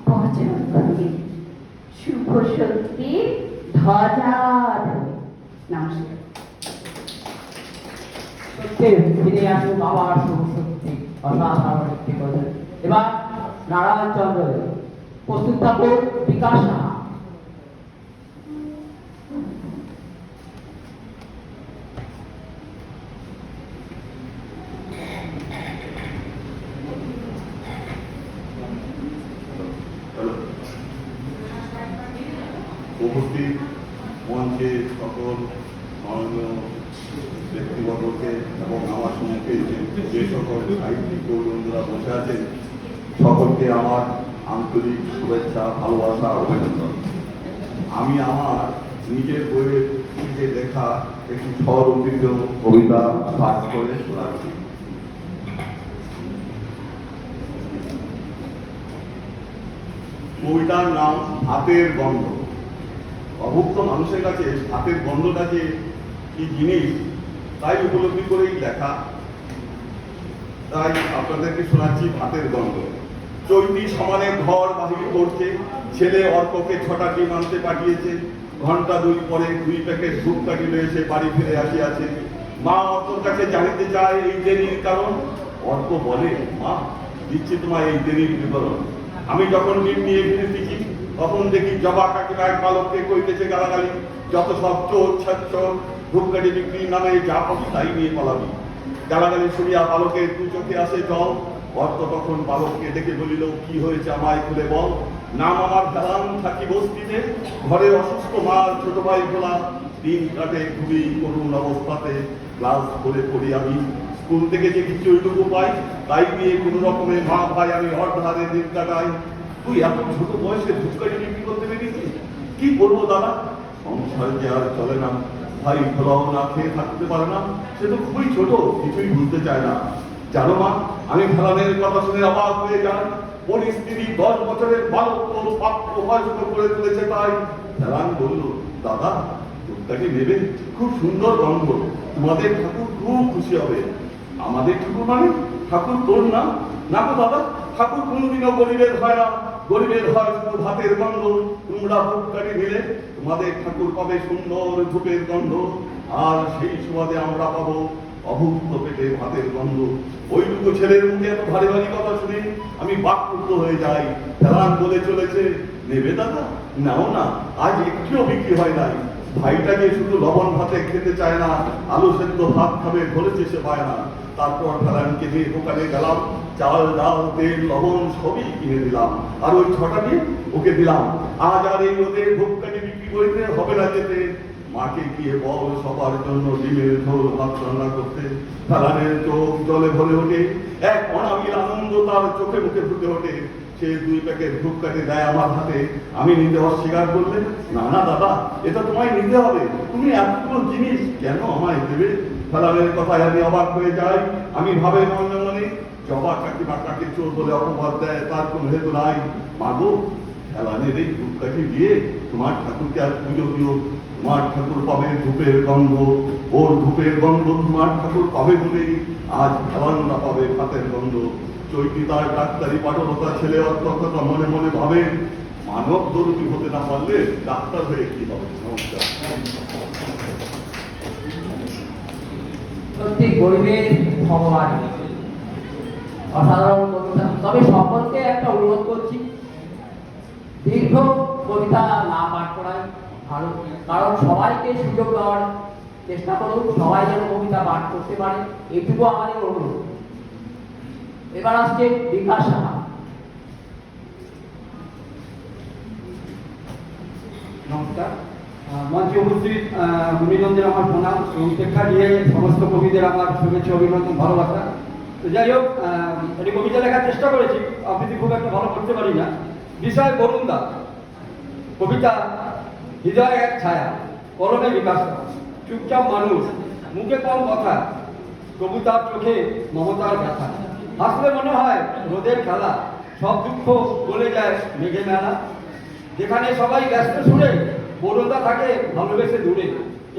বছর ধরে, শুভ শক্তির ধ্বজা ধরে। নমস্কার। সত্যি ফিরে আসুক আবার শুভ শক্তি, অসাধারণ একটি কথা। এবার নারায়ণ চন্দ্র দেব, প্রস্তুত থাকুন বিকাশ সাহা। উপস্থিত মঞ্চে সকল মাননীয় ব্যক্তিবর্গকে এবং আমার সঙ্গে যে সকল সাহিত্যিক বন্ধুরা বসে আছেন সকলকে আমার আন্তরিক শুভেচ্ছা, ভালোবাসা, অভিনন্দন। আমি আমার নিজের বইয়ের থেকে লেখা একটি স্বরচিত কবিতা পাঠ করে শোনাচ্ছি। কবিতার নাম হাতের গন্ধ। অভুক্ত মানুষের কাছে হাতের গন্ধটা যে কি জিনিস তাই উপলব্ধি করেই লেখা, তাই আপনাদেরকে শোনাচ্ছি হাতের গন্ধ। চৈতি সমানে ঘর বাহির করছে, ছেলে অর্ককে 6টা ডিম আনতে পাঠিয়েছে, ঘন্টা 2 পরে 2 প্যাকেট ধূপকাঠি লয়ে এসে বাড়ি ফিরে আসিয়াছে। মা অর্কর কাছে জানিতে চায় এই দেরির কারণ। অর্ক বলে, মা দিচ্ছি তোমায় এই দেরির বিবরণ। আমি যখন ডিম নিয়ে ফিরেছি তখন দেখি জবা কাকিমা এক বালককে কইতেছে গালাগালি, যত সব চোর ছাচ্চর, ধূপকাঠি বিক্রির নামে যা পাবি তাই নিয়ে পালাবি। গালাগালি শুনিয়া বালকের 2 চোখে আসে জল। অর্ক তখন বালককে দেখে বলিল, কি হয়েছে আমায় খুলে বল। নাম আমার হেলান, থাকি বস্তিতে, ঘরে অসুস্থ মার ছোট ভাই ভোলা, দিন কাটে খুবই করুণ অবস্থাতে, ক্লাস করে পড়ি আমি। স্কুল থেকে যে কিছু ওইটুকু পাই তাই দিয়ে কোনো রকমের মা ভাই আমি অর্ধারে দিন কাটাই। তুই এত ছোট বয়সে ধূপকাঠি বিক্রি করতে পেরেছিস, কি করবো দাদা, সংসার যে আর চলে না। ভাই ভোলাও না খেয়ে থাকতে পারে না, সে তো খুবই ছোট, কিছুই বুঝতে চায় না। জানো মা, আমি ফেলানের কথা শুনে অবাক হয়ে যাই। পরিস্থিতি 10 বছরের বালককে পাত্র বয়স্ক করে তুলেছে তাই। ফেলান বলল, দাদা ধূপকাঠি নেবে, খুব সুন্দর গন্ধ, তোমাদের ঠাকুর খুব খুশি হবে। আমাদের ঠাকুর মানে? ঠাকুর তোর না? না গো দাদা, ঠাকুর কোনোদিনও গরিবের হয় না, গরিবের হয় শুধু ভাতের গন্ধ। তোমরা ধূপকাঠি নিলে তোমাদের ঠাকুর পাবে সুন্দর ধূপের গন্ধ, আর সেই সুবাদে আমরা পাবো অভুক্ত পেটে ভাতের গন্ধ। ওইটুকু ছেলের মুখে এত ভারী ভারী কথা শুনে আমি বাকরুদ্ধ হয়ে যাই। ফেলান বলে চলেছে, নেবে দাদা? নাও না, আজ একটিও বিক্রি হয় নাই। ভাইটাকে শুধু লবণ ভাতে খেতে চায় না, আলু সেদ্ধ ভাত খাবে বলেছে সে পায় না। তারপর ফেলানকে নিয়ে দোকানে গেলাম, চাল ডাল তেল লবণ সবই কিনে দিলাম, আর ওই 6টা দিয়ে ওকে দিলাম। আজ আর এই রোদে ধূপকাঠি বিক্রি করতে হবে না যেতে। মাকে গিয়ে বল সবার জন্য ডিমের ঝোল ভাত রান্না করতে। ফেলানের চোখ জলে ভরে ওঠে, এক অনাবিল আনন্দ তার চোখে মুখে ফুটে ওঠে। সে 2 প্যাকেট ধূপকাঠি দেয় আমার হাতে। আমি নিতে অস্বীকার করলে, না না দাদা, এটা তোমায় নিতে হবে, তুমি এতগুলো জিনিস কেন আমায় দেবে? ফেলানের কথায় আমি অবাক হয়ে যাই। আমি ভাবে মনে মনে, জবা কাকিমা কাকে চোর বলে অপবাদ দেয় তার কোনো হেতু নাই। মাগো, ফেলানের এই ধূপকাঠি দিয়ে তোমার ঠাকুরকে আর পুজো দিও। তোমার ঠাকুর পাবে ধূপের গন্ধ, ওর ধূপের গন্ধ তোমার ঠাকুর পাবে বলেই আজ ফেলানরা পাবে ভাতের গন্ধ। চৈতি তার ডাক্তারি পাঠকতা ছেলে অর্থকতা মনে মনে ভাবে, মানব দরদি হতে না পারলে ডাক্তার হয়ে কি হবে? নমস্কার। সত্যি গরিবের ভগবান, অসাধারণ কবিতা। তবে সকলকে একটা অনুরোধ করছি, দীর্ঘ কবিতা না পাঠ করাই ভালো, কারণ সবাইকে সুযোগ দেওয়ার চেষ্টা করুন, সবাই যেন কবিতা পাঠ করতে পারে, এটুকু আমাদের অনুরোধ। এবার আসছে বিকাশ সাহা। নমস্কার। মঞ্চে উপস্থিত মুনিরঞ্জন আমার প্রণাম এবং শিক্ষা দিয়ে সমস্ত কবিদের আমার শুভেচ্ছা অভিনন্দন ভালোবাসা। তো যাই হোক, একটি কবিতা লেখার চেষ্টা করেছি, আবৃত্তি খুব একটা ভালো করতে পারি না। বিষয় বরুণদা, কবিতা হৃদয় এক ছায়া, কলমে বিকাশ, চুপচাপ মানুষ, মুখে কম কথা, তবু তার চোখে মমতার ব্যথা। হাসলে মনে হয় রোদের খেলা, সব দুঃখ গলে যায় মেঘে মেলা। যেখানে সবাই ব্যস্ত সুরে, বরুণদা থাকে ভালোবেসে দূরে।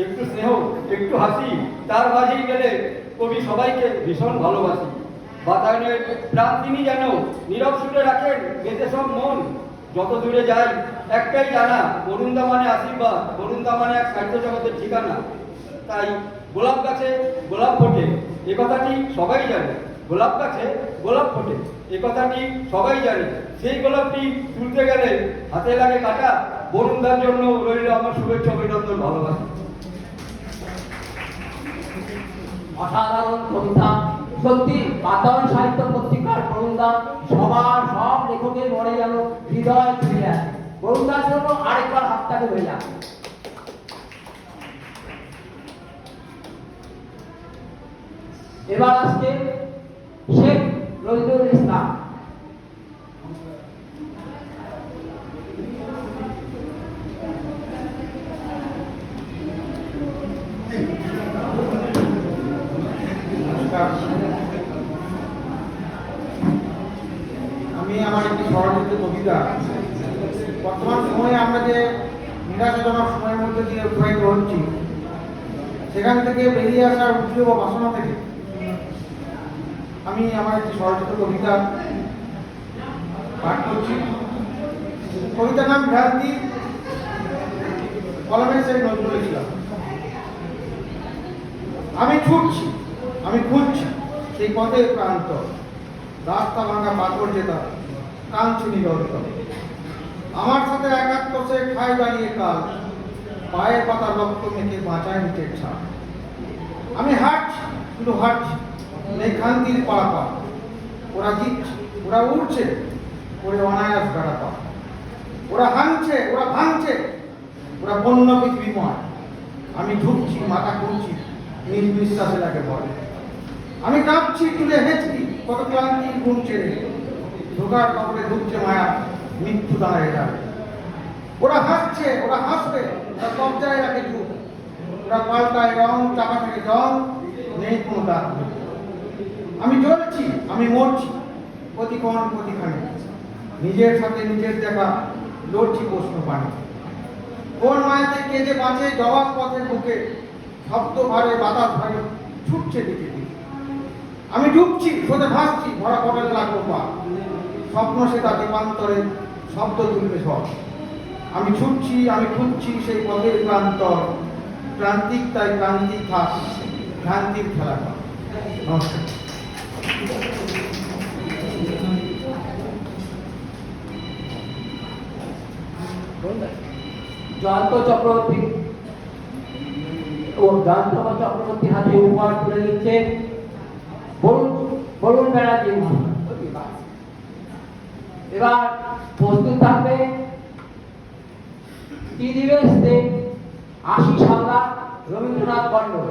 একটু স্নেহ, একটু হাসি, তার মাঝেই গেলে কবি সবাইকে ভীষণ ভালোবাসি। বাতায়নের প্রাণ তিনি যেন নীরব সুরে রাখেন বেঁধে সব মন। যত দূরে যাই একটাই জানা, বরুণদা মানে আশীর্বাদ, বরুণদা মানে এক সাহিত্য জগতের ঠিকানা। তাই গোলাপ গাছে গোলাপ ফোটে, এ কথাটি সবাই জানে। গোলাপ গাছে গোলাপ ফোটে, এ কথাটি সবাই জানে। সেই গোলাপটি তুলতে গেলে হাতে লাগে কাটা। বরুণদার জন্য রইল আমার শুভেচ্ছা অভিনন্দন ভালোবাসা। অসাধারণ কবিতা, সত্যি বাতায়ন সাহিত্য পত্রিকার বরুণদা সবার সব লেখকের মনে গেল হৃদয় ছুঁয়ে যায়। বরুণদার জন্য আরেকবার হাতটাকে হয়ে যায়। এবার আসছে শেখ নজরুল ইসলাম। আমি আমার একটি স্বরচিত কবিতা, বর্তমান সময়ে আমরা যে নিরাশাজনক সময়ের মধ্যে দিয়ে অতিবাহিত হচ্ছি, সেখান থেকে বেরিয়ে আসার উদ্যোগ ও বাসনা থেকে আমি আমার একটি স্বরচিত কবিতা পাঠ করছি। কবিতার নাম ভ্রান্তি, কলমের সেই নজরুল ইসলাম। আমি ছুটছি, আমি খুঁজছি সেই পথের প্রান্ত, রাস্তা ভাঙা পাথর যেটা কাঁদছি নিরন্তর। আমার সাথে একাত্ম সে খায় দাঁড়িয়ে কাল, পায়ের পাতা রক্ত মেখে বাঁচায় নিচের ছাপ। আমি হাঁটছি, শুধু হাঁটছি, নেই খান্তির পারাপার। ওরা জিতছে, ওরা উঠছে, ওরে অনায়াস বেড়াপা। ওরা হাঁটছে, ওরা ভাঙছে, ওরা বন্য পৃথিবীময়। আমি ঢুকছি, মাথা খুঁজছি, নিজ বিশ্বাসে লাগে বলে। আমি কাঁপছি, তুলে হেঁচকি, কত ক্লান্তি ঘুম ছেড়ে। ঢোকার কবরে ঢুকছে মায়া, মৃত্যু দাঁড়ায় যাবে। ওরা হাসছে, ওরা হাসবে, ওরা কবজায় রাখে চুপ। ওরা পাল্টায় রং, চাকা থেকে জল, নেই কোনো দাগ। আমি জ্বলছি, আমি মরছি, প্রতিক্ষণ প্রতিখানে। নিজের সাথে নিজের দেখা লড়ছি প্রশ্ন পানি। কোন মায়াতে কে যে বাঁচে জবাব পথের বুকে, শব্দ ভারে বাতাস ভারে ছুটছে দিকে দিকে। আমি ডুবছি, সোজা ভাসছি, ভরা পটল লাগলো পা। স্বপ্ন সে তার দীপান্তরে শব্দ তুলবে সব। আমি ছুটছি, আমি খুঁজছি সেই পথের প্রান্তর। প্রান্তিক তাই প্রান্তিক থাক, ভ্রান্তির খেলা কর। নমস্কার। জয়ন্ত চক্রবর্তী ও জয়ন্ত চক্রবর্তী হাতে উপহার তুলে দিচ্ছে বরুণ ব্যানার্জি। এবার প্রস্তুত থাকবে ত্রিদিবেশ দে, আশিস হালদার, রবীন্দ্রনাথ মণ্ডল।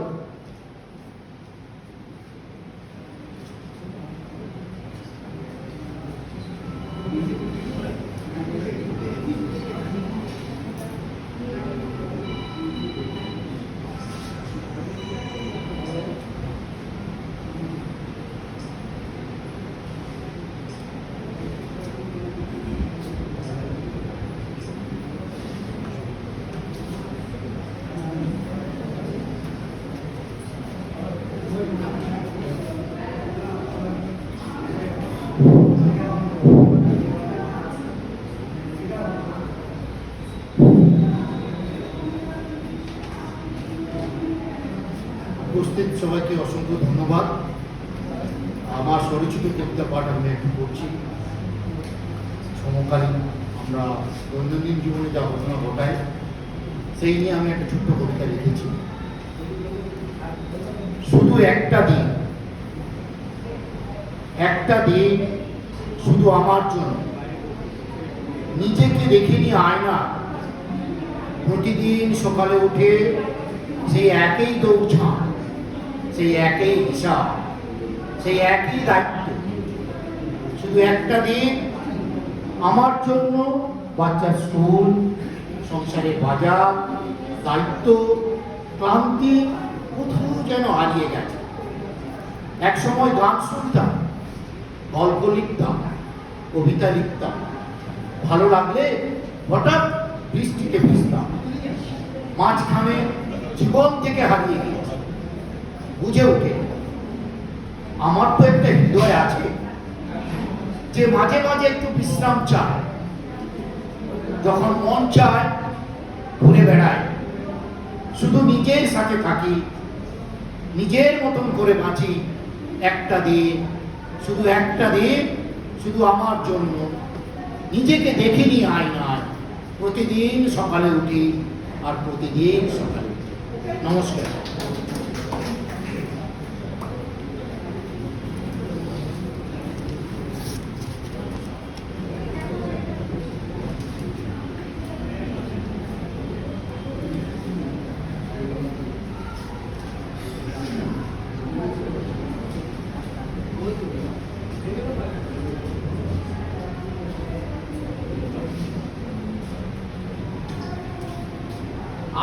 উপস্থিত সবাইকে অসংখ্য ধন্যবাদ। আমার স্বরচিত কবিতা পাঠ আমি একটু করছি। সমকালীন আমরা দৈনন্দিন জীবনে যা ঘটনা ঘটায় সেই নিয়ে আমি একটা ছোট্ট কবিতা লিখেছি। শুধু একটা দিন শুধু আমার জন্য, নিজেকে দেখে নিয়ে আয়না, প্রতিদিন সকালে উঠে সেই একই দৌড়ঝাঁপ, সেই একই হিসাব, সেই একই দায়িত্ব। শুধু একটা দিন আমার জন্য, বাচ্চার স্কুল, সংসারের বাজার, দায়িত্ব, ক্লান্তি কোথাও যেন হারিয়ে গেছে। এক সময় গান শুনতাম, গল্প লিখতাম, কবিতা লিখতাম, ভালো লাগলে হঠাৎ বৃষ্টিতে ভিজতাম। মাঝখানে জীবন থেকে হারিয়ে গিয়েছে। বুঝে ওঠে আমার তো একটা হৃদয় আছে যে মাঝে মাঝে একটু বিশ্রাম চায়। যখন মন চায় ঘুরে বেড়ায়, শুধু নিজের সাথে থাকি, নিজের মতন করে বাঁচি। একটা দিন, শুধু একটা দিন, শুধু আমার জন্য, নিজেকে দেখে নিয়ে আয়নায়, প্রতিদিন সকালে উঠি আর প্রতিদিন সকালে উঠি। নমস্কার।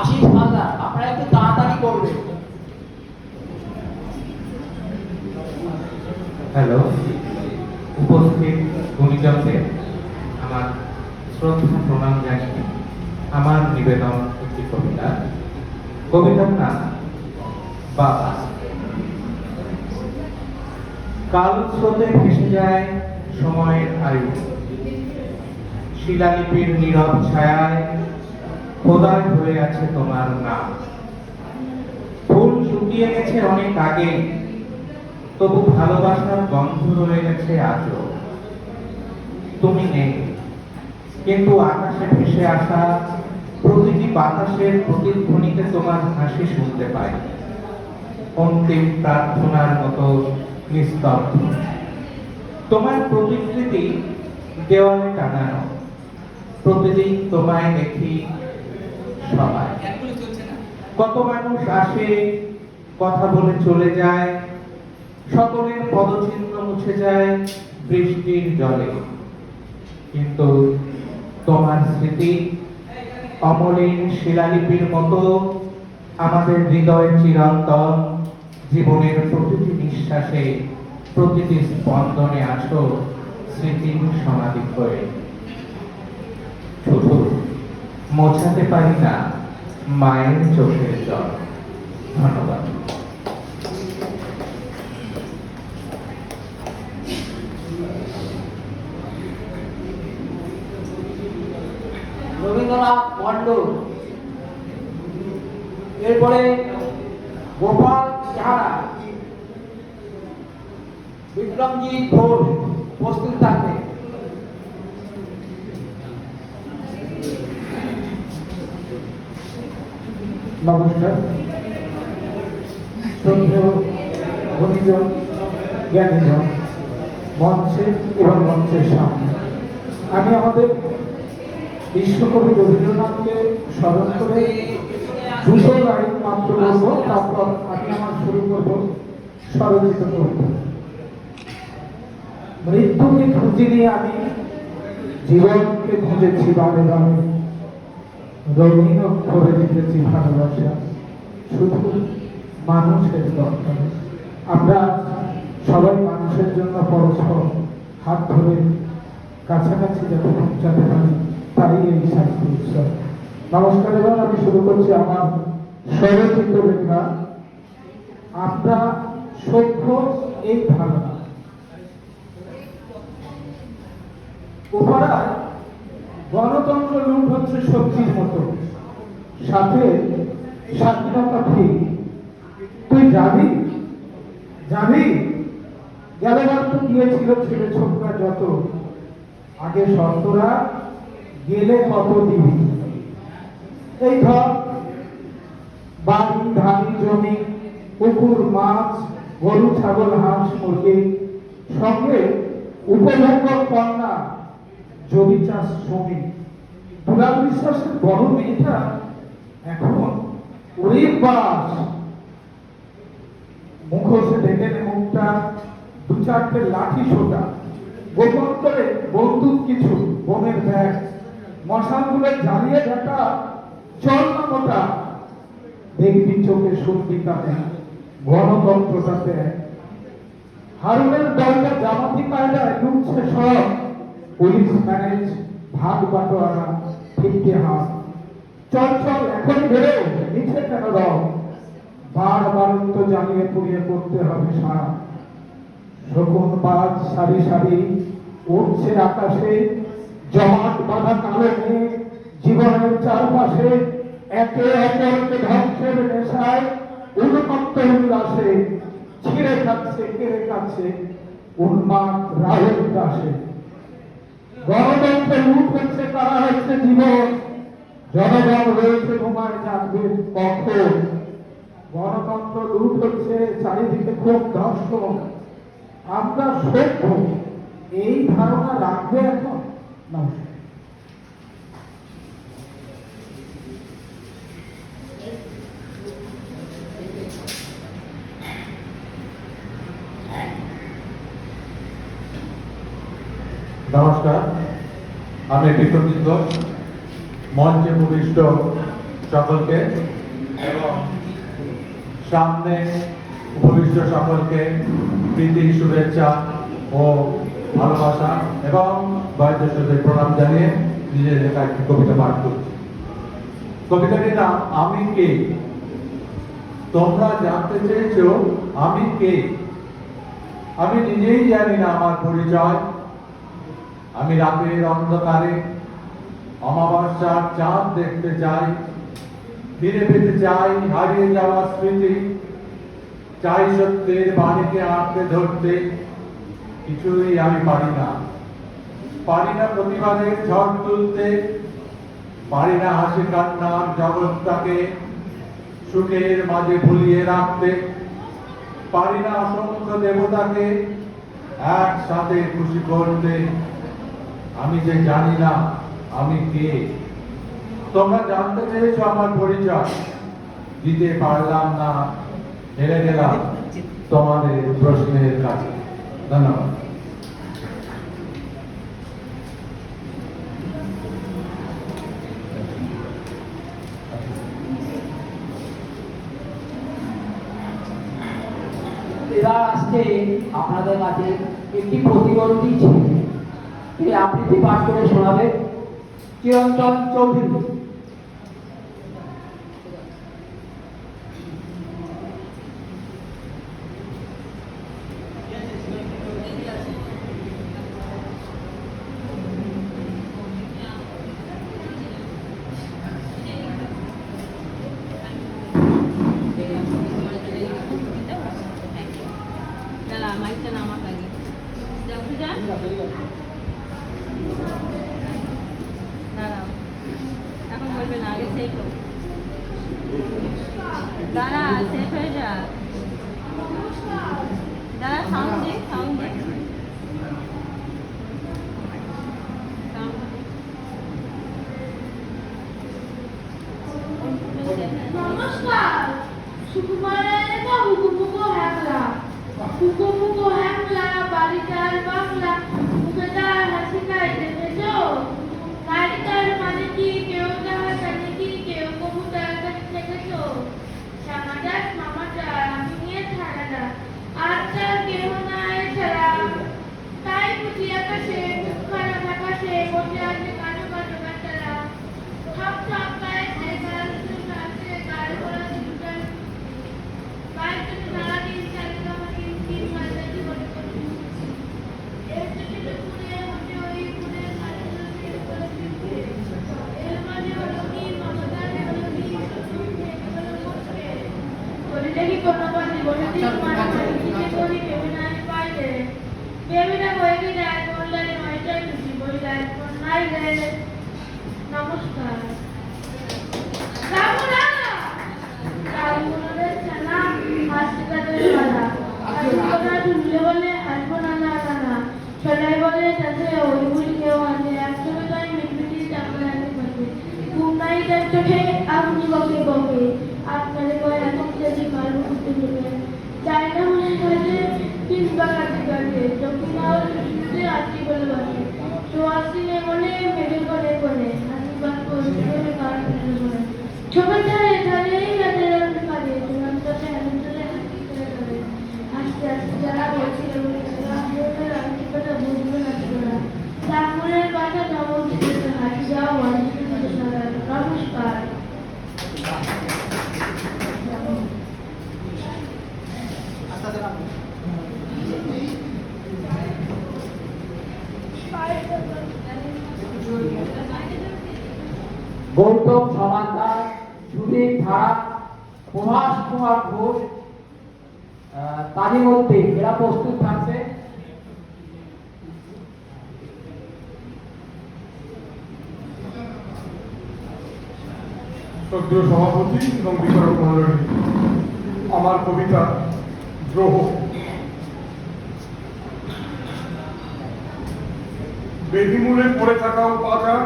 আশিস হালদার, আপনারা একটু তাড়াতাড়ি করবেন। হ্যালো, উপস্থিত গুণীজনদের আমার শ্রদ্ধা প্রণাম জানিয়ে আমার নিবেদন একটি কবিতা। কবিতার নাম বাবা। কাল স্রোতে ভেসে যায় সময়ের আয়ু, শিলালিপির নীরব ছায়ায় খোদাই হয়ে আছে তোমার নাম। ফুল শুকিয়ে গেছে অনেক আগে, তবু ভালোবাসার গন্ধ রয়ে গেছে আজও। তুমি নেই, কিন্তু আকাশে ভেসে আসা প্রতিটি বাতাসের প্রতিধ্বনিতে তোমার হাসি শুনতে পাই, অন্তিম প্রার্থনার মতো নিস্তব্ধ। তোমার প্রতিকৃতি দেওয়ালে টানানো, প্রতিদিন তোমায় দেখি সবাই। কত মানুষ আসে, কথা বলে চলে যায়, সকলের পদচিহ্ন মুছে যায় বৃষ্টির জলে, কিন্তু তোমার স্মৃতি অমলিন শিলালিপির মতো আমাদের হৃদয় চিরন্তন। জীবনের প্রতিটি নিঃশ্বাসে, প্রতিটি স্পন্দনে আছো স্মৃতির সমাধি হয়ে। শুধু মোছাতে পারি না মায়ের চোখের জল। ধন্যবাদ। রবীন্দ্রনাথ মণ্ডল, এরপরে গোপাল চাহারা, বিক্রমজিৎ ঘোষ প্রস্তুত থাকবে। নমস্কার। শ্রদ্ধেয় গুণীজন, জ্ঞানীজন, মঞ্চে এবং মঞ্চের সামনে, আমি আমাদের বিশ্বকবি রবীন্দ্রনাথকে স্মরণ করে 200 লাইন মাত্র বলবো, তারপর আমি আমার শুরু করব স্বরচিত কবিতা। মৃত্যুকে খুঁজিনি আমি, জীবনকে খুঁজেছি বারে বারে, রঙিন করে দিতেছি ভালোবাসা শুধু মানুষের দরকারে। আমরা সবাই মানুষের জন্য পরস্পর হাত ধরে কাছাকাছি যাতে পৌঁছাতে পারি, তাই এই সাহিত্য উৎসব। নমস্কার। এবার আমি শুরু করছি আমার স্বরচিত লেখা আমরা সভ্য এই ধারণা। উপরায় গণতন্ত্র লুট হচ্ছে সবজির মতো, সাথে স্বাধীনতা ঠিক। তুই যাবি যাবি গেলেবার তো গিয়েছিল ছেলে ছোকরা যত, আগে শর্তরা গেলে কত দিবি। এই ধর বাড়ি, ধানি, জমি, পুকুর, মাছ, গরু, ছাগল, হাঁস, মুরগি, সঙ্গে উপভোগ্য কন্যা, জমি চাষ, শ্রমিক। দুলাল বিশ্বাসের বড় মেয়েটা এখন ওরে বাস, মুখোশে ঢেকে মুখটা, 2-4টে লাঠি সোটা, গোপন করে বন্দুক কিছু, বোনের ব্যাগ, মশালগুলো জ্বালিয়ে দেখা, চল না মোটা, দেখবি চোখে শুনবি তাতে গণতন্ত্রটাতে। হারুনের দলটা জামাতি কায়দায় লুটছে সব, পুলিশ ম্যানেজ, ভাগ বাটোয়ারা, ঠিককে হাত। চল চল এখনই বেরো, নিচে কেন রব, বারবার তো জ্বালিয়ে পুড়িয়ে করতে হবে সারা। শকুন বাজ সারি সারি উঠছে আকাশে, জমাট বাঁধা কালো মেঘ জীবনের চারপাশে, একে অপরকে ধ্বংসের নেশায় উন্মত্ত উল্লাসে, ছিঁড়ে খাচ্ছে কেড়ে খাচ্ছে উন্মাদ রাহের দাসে। গণতন্ত্রে লুট হচ্ছে, তারা হচ্ছে জীবন, জনগণ রয়েছে ঘুমায় জাগবে কখন। গণতন্ত্র লুট হচ্ছে, চারিদিকে খুব ধর্ষণ, আমরা সভ্য এই ধারণা রাখবে এখন। নমস্কার। নমস্কার, আমি বিশ্বজিৎ ঘোষ, মঞ্চে উপবিষ্ট সকলকে এবং সামনে উপবিষ্ট সকলকে প্রীতি, শুভেচ্ছা ও ভালোবাসা এবং বয়োজ্যেষ্ঠ প্রণাম জানিয়ে নিজের লেখা একটি কবিতা পাঠ করছি। কবিতাটির নাম আমি কে। তোমরা জানতে চেয়েছো আমি কে, আমি নিজেই জানি না আমার পরিচয়। আমি রাতের অন্ধকারে অমাবস্যার চাঁদ দেখতে চাই, ফিরে পেতে চাই হারিয়ে যাওয়া স্মৃতি, চাই সত্যের বাণীকে আঁকড়ে ধরতে। কিছুই আমি পারি না, পারি না প্রতিবাদের ঝড় তুলতে, পারি না হাসি কান্নার জগৎটাকে সুখের মাঝে ভুলিয়ে রাখতে, পারি না অসংখ্য দেবতাকে একসাথে খুশি করতে। আমি যে জানি না আমি কে। তোমরা জানতে চেয়েছো আমার পরিচয়, দিতে পারলাম না, হেরে গেলাম তোমাদের প্রশ্নের কাছে। ধন্যবাদ। এবার আসছে আপনাদের কাছে একটি প্রতিবন্ধী ছেলে, তিনি আবৃত্তি পাঠ করে শোনাবে চিরঞ্জন চৌধুরী। এখন বলবেন আগে সেই তো দাঁড়া শেষ হয়ে যা দাঁড়া সাউন্ড দে নমস্কার সুকুমারের হুকুমুকো হ্যাংলা হুকুমুকো হ্যাংলা বাড়িটার বাংলা মুখে তার হাসি খাই দেখেছো নারীটার মানে কি কেউ তাহার জানে কি কেউ কবুতার কাছে দেখেছো শ্যামাটার মামাটার আমি নিয়ে ছাড়াটা আর তার কেহ নাই ছাড়া তাই বুঝি আকাশে মুখখানা আকাশে বসে আছে কানো কানো বেচারা ঠপ ঠপ পায়ে সে গাল কাছে গাল করা দুটার গাল থেকে নাড়া দিন চালিয়ে আমাকে তিন মাঝে জীবনে করি এর থেকে পুরে হতে ওই পুরে সাথে সাথে করে দিতে এর মানে হলো কি মমতার হলো কি হলো করতে করে দেখি কোনো বাড়ি বসে দিন মানে কিছু করি কেউ নাই পাইলে কেবিনা হয়ে গেলে বললেন ওইটাই খুশি বললেন নাই রে নমস্কার রামুরা রামুরের ছানা হাসিকাদের পালা হাসিকারা ঢুকলে বলে হাসবো না না না না ছড়াই বলে যাতে ওই বুড়ি কেউ আছে একসঙ্গে তাই মিটমিটি চাকরি আছে পাশে ঘুম নাই তার চোখে আপনি বকে বকে আপনাদের কয় এখন যদি মারব করতে বলবেন যাই না মনে কাজে তিন বাগাতে কাটে দক্ষিণ আওয়াজ শুনতে আটটি বলে বসে তো আসিনে মনে মেরে করে করে আশীর্বাদ করে কার করে ছবি ধারে ধারেই রাতে রাতে কাটে তোমার সাথে আনন্দে হাসি করে করে আস্তে আস্তে যারা বলছিল বলেছিল আমি কথা বুঝবে না তোরা ঠাকুরের কথা নমন দিতে হাসি যাও নমস্কার গৌতম সমাদার সুদীপ ধারা প্রভাস কুমার ঘোষ তারই মধ্যে এরা প্রস্তুত থাকছে শ্রদ্ধেয় সভাপতি এবং বিচারক মণ্ডলী, আমার কবিতা দ্রোহ। বেদিমূলে পড়ে থাকা উপাচার,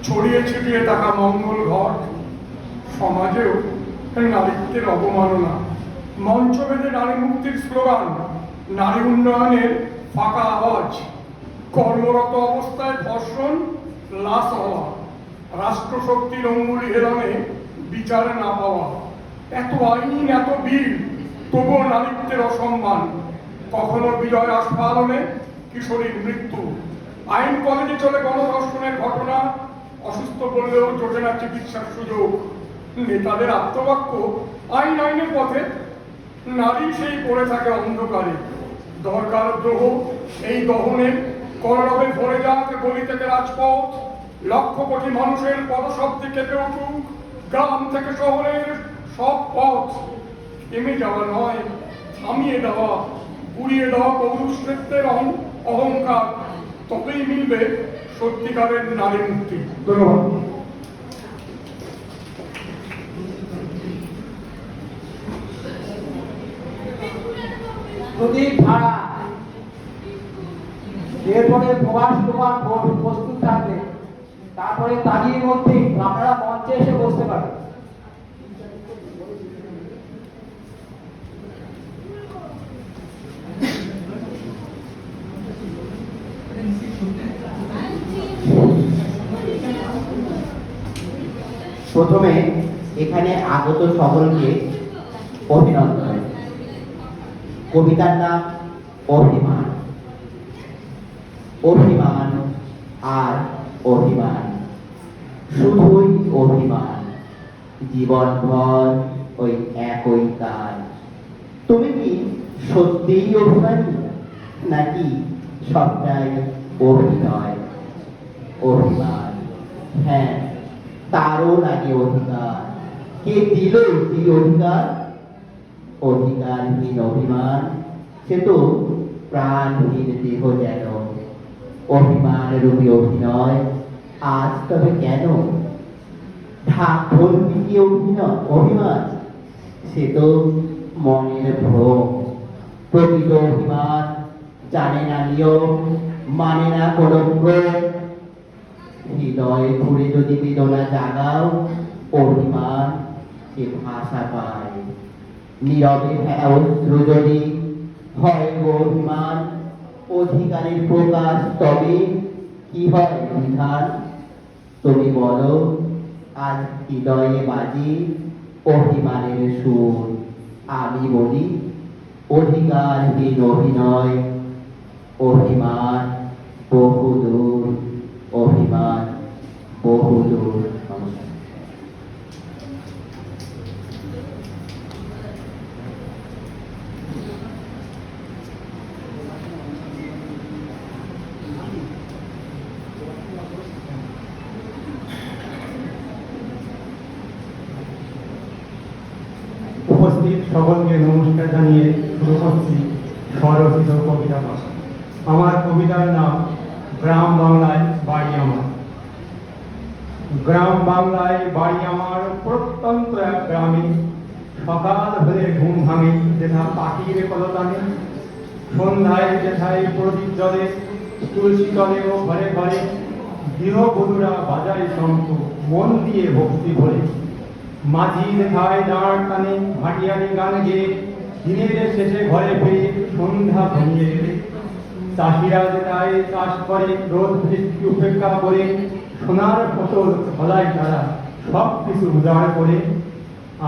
ছড়িয়ে ছিটিয়ে থাকা মঙ্গল ঘট, সমাজেও নারীত্বের অবমাননা, মঞ্চ বেঁধে নারী মুক্তির স্লোগান, নারী উন্নয়নের ফাঁকা আওয়াজ, কর্মরত অবস্থায় ধর্ষণ, লাশ হওয়া, রাষ্ট্রশক্তির অঙ্গুলি হেলনে বিচার না পাওয়া, এত আইন এত বিল, তবুও নারীত্বের অসম্মান, কখনো বিজয় আস্ফালনে কিশোরীর মৃত্যু, আইন কলেজে চলে গণধর্ষণের ঘটনা, অসুস্থ বললেও জোটে না চিকিৎসার সুযোগ, নেতাদের আত্মবাক্য আইন আইনের পথে, নারী সেই পড়ে থাকে অন্ধকারে, দরকার দ্রোহ, এই দহনে কলরবে ভরে যাক গলি থেকে রাজপথ, লক্ষ কোটি মানুষের পদশব্দে কেঁপে উঠুক গ্রাম থেকে শহরের সব পথ, থেমে যাওয়া নয়, থামিয়ে দেওয়া, উড়িয়ে দেওয়া পৌরুষত্বের অহংকার, তবেই মিলবে সত্যিকারের নারী মুক্তি। ধন্যবাদ। সুদীপ ধারা, এরপরে প্রভাস কুমার ঘোষ প্রস্তুত থাকবে, তারপরে তারই মধ্যে আপনারা মঞ্চে এসে বসতে পারেন। প্রথমে এখানে আগত সকলকে অভিনন্দন। কবিতার নাম অভিমান। অভিমান আর অভিমান, শুধুই অভিমান, জীবনভর ওই একই কাজ। তুমি কি সত্যিই অভিমানী, নাকি সবটাই অভিনয়? অভিমান, হ্যাঁ, তারও লাগে অধিকার। কে দিল এই অধিকার? অধিকারহীন অভিমান, সে তো প্রাণহীন দেহ যেন। অভিমান রূপী অভিনয় আজ তবে কেন? ঢাক ঢোল পিটিয়ে অভিমান, সে তো মনের ভ্রম। প্রকৃত অভিমান জানে না নিয়ম, মানে না কোনো ক্রম। হৃদয়ে ঘুরে যদি বেদনা জাগাও, অভিমান সে ভাষা পায়। নীরবে ভেলা অশ্রু যদি হয় গো অভিমান, অধিকারের প্রকাশ তবে কি হয় বিধান। তুমি বলো আজ হৃদয়ে বাজি অভিমানের সুর, আমি বলি অধিকারহীন অভিনয়। অভিমান বহুদূর, অভিমান বহুদূর। নমস্কার। উপস্থিত সকলকে নমস্কার জানিয়ে শুরু করছি স্বরচিত কবিতা পাঠ। আমার কবিতার নাম গ্রাম বাংলায় বাড়ি আমার। গ্রাম বাংলায় বাড়ি আমার, প্রত্যন্ত এক গ্রামে। সকাল হলে ঘুম ভাঙে যেথা পাখির কলতানে। সন্ধ্যায় যেথায় প্রদীপ জলে, তুলসী তলে ও ঘরে ঘরে গৃহবধূরা বাজায় শঙ্খ, মন দিয়ে ভক্তি ভরে। মাঝি যেথায় দাঁড় টানে ভাটিয়ালি গান গেয়ে, দিনের শেষে ঘরে ফিরে সন্ধ্যা ঘনিয়ে এলে। চাষিরা যেথায় চাষ করে রোদ বৃষ্টি উপেক্ষা করে, সোনার ফসল ফলায় তারা সব কিছু উজাড় করে।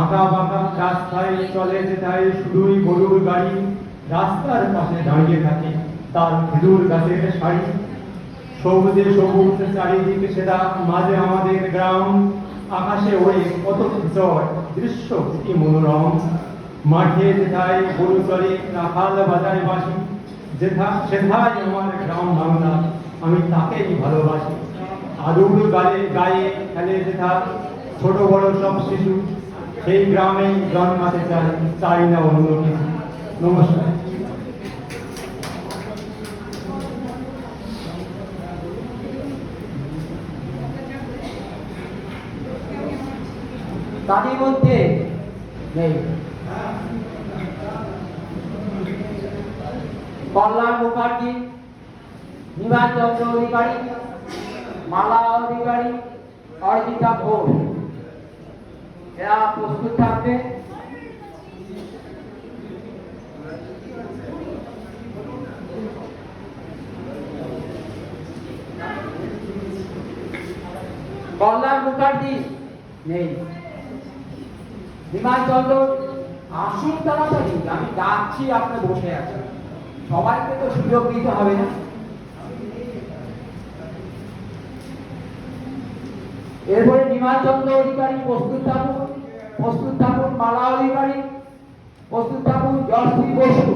আঁকা বাঁকা রাস্তায় চলে যেথায় শুধুই গরুর গাড়ি, রাস্তার পাশে দাঁড়িয়ে থাকে তার খেজুর গাছের শাড়ি। সবুজে সবুজ চারিদিকে সেটা, মাঝে আমাদের গ্রাম। আকাশে ওড়ে কত ঝড়, দৃশ্য কি মনোরম। মাঠে যেথায় গরু চলে, রাখাল বাজায় বাসি, সেথায় আমার গ্রাম বাংলা, আমি তাকেই ভালোবাসি। আদুর গায়ে খেলে যেথা ছোট বড় সব শিশু, সেই গ্রামেই জন্মাতে চাই না অন্য কিছু। নমস্কার। তাদের মধ্যে নেই কল্যাণ মুখার্জি, নিবাস চন্দ্র অধিকারী, মালা অধিকারী, অর্জিতা ঘোষ। এরা প্রস্তুত থাকবে। কল্যাণ মুখার্জি নেই, নিমাই চন্দ্র আসুন তাড়াতাড়ি, আমি ডাকছি, আপনি বসে আছেন, সবাইকে তো সুযোগ দিতে হবে না। এরপরে নিমাই চন্দ্র অধিকারী প্রস্তুত থাকুন, মালা অধিকারী প্রস্তুত থাকুন, জয়শ্রী বসু।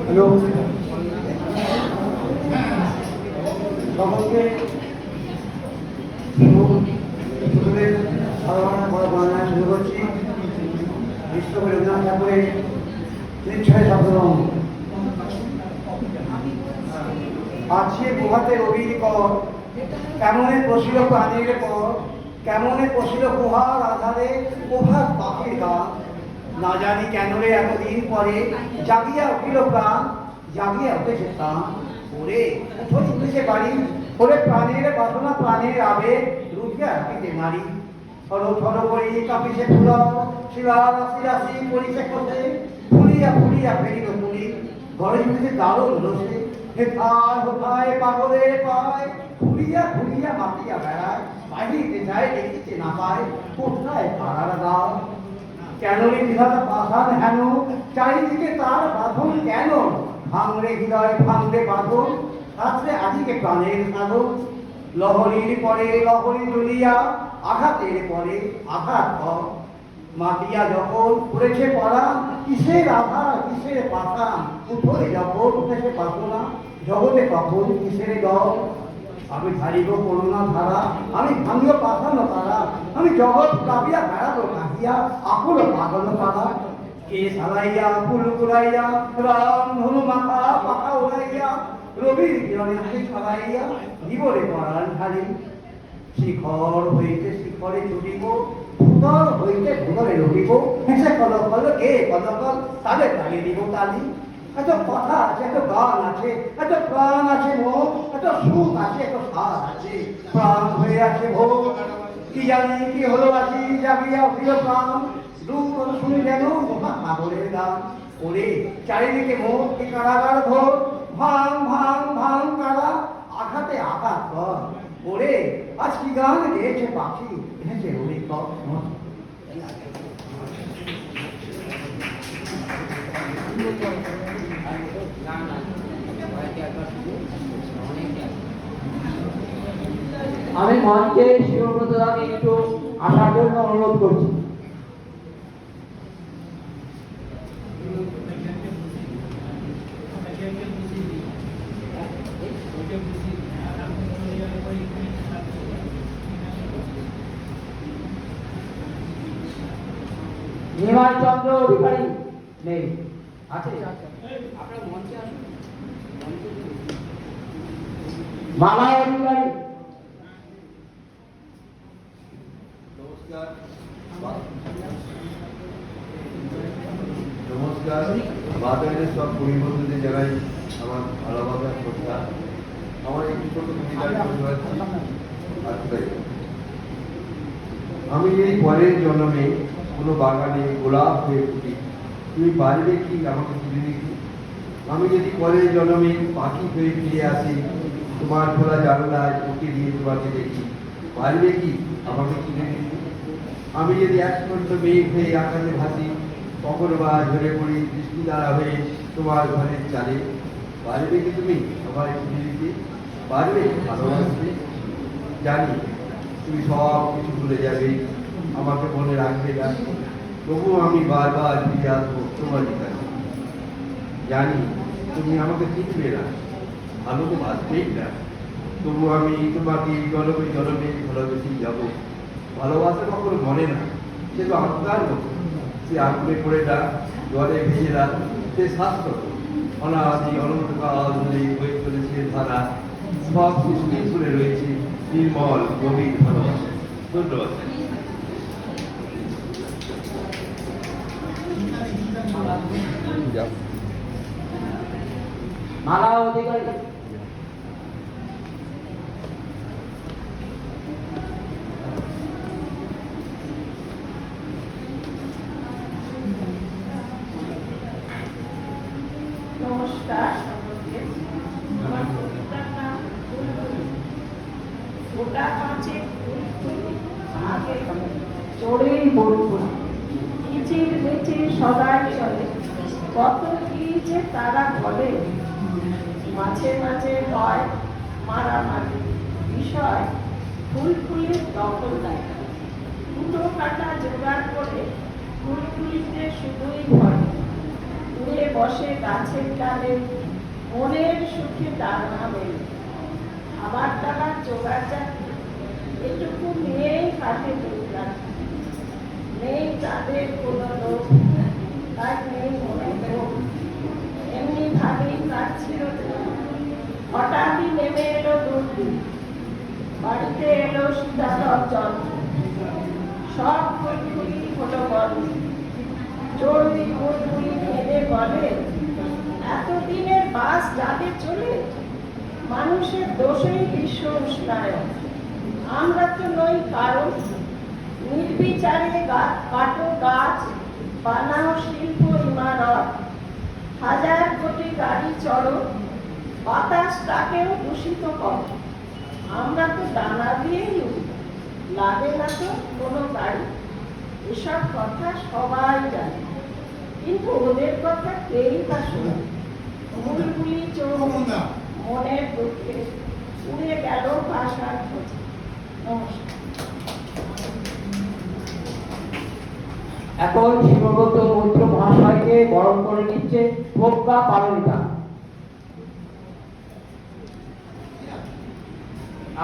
হ্যালো, সকলকে বর্ণনা শুরু করছি। বিশ্বকবি রবীন্দ্রনাথ ঠাকুরের নিশ্চয় শব্দরঙ্গ। আছে প্রভাতে রবির কর, কেমনে পশিল প্রাণীর পর, কেমনে পশিল প্রভার আধারে প্রভাত পাখির গান। না জানি কেন রে এতদিন পরে জাগিয়া উঠিল প্রাণ, জাগিয়া উঠেছে প্রাণ। ওরে উঠেছে বাড়ি, ওরে প্রাণের বাসনা প্রাণের আবেগ, রুজিয়া রাখিতে নারী। থর থর করি কাঁপিছে ফুল, শিলা রাশি রাশি পড়িছে কোথে, ফুলিয়া ফুলিয়া ফেরিল তুলি, ঘরে উঠেছে দারুণ রসে। হেথায় হোথায় পাগলের পায়, ঘুরিয়া ঘুরিয়া মাতিয়া বেড়ায়, বাহিতে যায় দেখিতে না পায়, কোথায় পাড়ার গাও। কেন রে বিধাতা পাষাণ হেন, চারিদিকে তার বাঁধন কেন। ভাঙরে হৃদয় ভাঙরে বাঁধন, শাস্ত্রে আদিকে প্রাণের সাধন। লহরীর পরে লহরী জ্বলিয়া, আঘাতের পরে আঘাত কর। মাতিয়া যখন পড়েছে পড়া, কিসের আঘাত কিসের পাষাণ। উঠোরে যখন উঠেছে বাসনা, জগতে কখন কিসের দল। আমি ধারিব করুণা ধারা, আমি ভাঙিব পাঠানো তারা, আমি জগৎ কাবিয়া বেড়াবো কাহিয়া আকুল পাগল পাড়া। কে সালাইয়া ফুল কুড়াইয়া রাম ধনু মাথা পাখা উড়াইয়া রবির কিরণে হাতে ছড়াইয়া জীবনে পরাণ ঢালি। শিখর হইতে শিখরে ছুটিব, ভূতল হইতে ভূতলে রবিব, হেসে কল কল কে কল কল তাদের তালে দিব তালি। এত কথা আছে, এত গান আছে, এত প্রাণ আছে মোর, এত সুখ আছে, এত সার আছে, প্রাণ হয়ে আছে ভোর। কি জানি কি হলো আছি জাগিয়া উঠিল প্রাণ, দূর শুনি যেন মহাসাগরের গান। ওরে চারিদিকে মোর কি কারাগার ঘোর, ভাঙ ভাঙ ভাঙ কারা আঘাতে আঘাত কর। ওরে আজ কি গান গেয়েছে পাখি, হেসে ওরে কর। আমি মঞ্চে শিবব্রত দাকে একটু আসার জন্য অনুরোধ করছি। নিমাই চন্দ্র অধিকারী নেই, আছে? আপনার মঞ্চে আসুন। মালা অধিকারী। নমস্কার। বাজারের সব পরিবর্তনের জায়গায় আমার ভালোবাসা শ্রদ্ধা। আমার একটু ছোট কবিতা আমি এই পরের জন্মে কোনো বাগানে গোলাপ হয়ে ফুটি, তুমি পারবে কি আমাকে তুলে নিতে? আমি যদি পরের জন্মে পাখি হয়ে ফিরে আসি, তোমার খোলা জানলায় উঠে দিয়ে তোমাকে দেখি, পারবে কি আমাকে তুলে নিতে? আমি যদি এক স্পর্শ মেঘ হয়ে আকাশে ভাসি, কখনো বা ঝরে পড়ি বৃষ্টি দ্বারা হয়ে তোমার ঘরের চালে, পারবে কি তুমি আমায় তুলে দিতে? পারবে ভালোবাসতে? জানি তুমি সব কিছু ভুলে যাবে, আমাকে মনে রাখবে না, তবুও আমি বারবার ফিরে আসবো তোমার কাছে। জানি তুমি আমাকে চিনবে না, ভালো তো বাঁচবেই না, তবু আমি তোমাকে জলমে জলমে ভালোবেসেই যাবো। ভালোবাসা কখনো মনে না, সে তো আত্মার মতো, সে আগুনে পড়ে না, জলে ভেজে না, সে শাস্ত্র অনাদি অনন্তকাল ধরে বয়ে চলেছে ধারা, সব সৃষ্টি ঘুরে রয়েছে নির্মল গভীর ভালোবাসা। ধন্যবাদ। মালা অধিকারী। নমস্কার সকলকে। আমার কবিতার নাম বুলবুলি। গোটা পাঁচে বুলবুলি, আগে চড়েই বুলবুলি, কিচির মিচির সবাই চলে, কত কি যে তারা বলে, মাঝে মাঝে হয় মারামারি, বিষয় ফুলফুলের দখল দেয়, দুটো কাটা জোগাড় করে ফুলফুলিতে শুধুই ভরে, উড়ে বসে গাছের ডালে, মনের সুখে ডানা মেলে, খাবার দাবার জোগাড় জাতি এটুকু নিয়েই কাটে দিনরাত। নেই তাদের কোনো লোক, তাই নেই মনে লোক, এমনি ভাবেই কাটছিল। হঠাৎই নেমে এলো দুর্দিন, বাড়িতে এলো শীতাতপ জল, সব ফুলফুলি হলো বন্ধ। চড়ুই বুলবুলি ভেবে বলে, এতদিনের বাস যাবে চলে, মানুষের দোষেই বিশ্ব উষ্ণায়ন। আমরা তো নই কারণ, নির্বিচারে কাটো গাছ, বানাও শিল্প ইমারত, হাজার কোটি গাড়ি চড়ো, বাতাসটাকেও দূষিত করো। আমরা তো ডানা দিয়েই উড়ি, লাগে না তো কোনো গাড়ি। এসব কথা সবাই জানে, কিন্তু ওদের কথা কেই বা শোনে। বুলবুলি চোখ মনের দুঃখে উড়ে গেল ভাষার খোঁজে। নমস্কার। এখন শিবব্রত মৈত্র মহাশয়কে বরণ করে নিচ্ছে প্রজ্ঞা পালনিতা।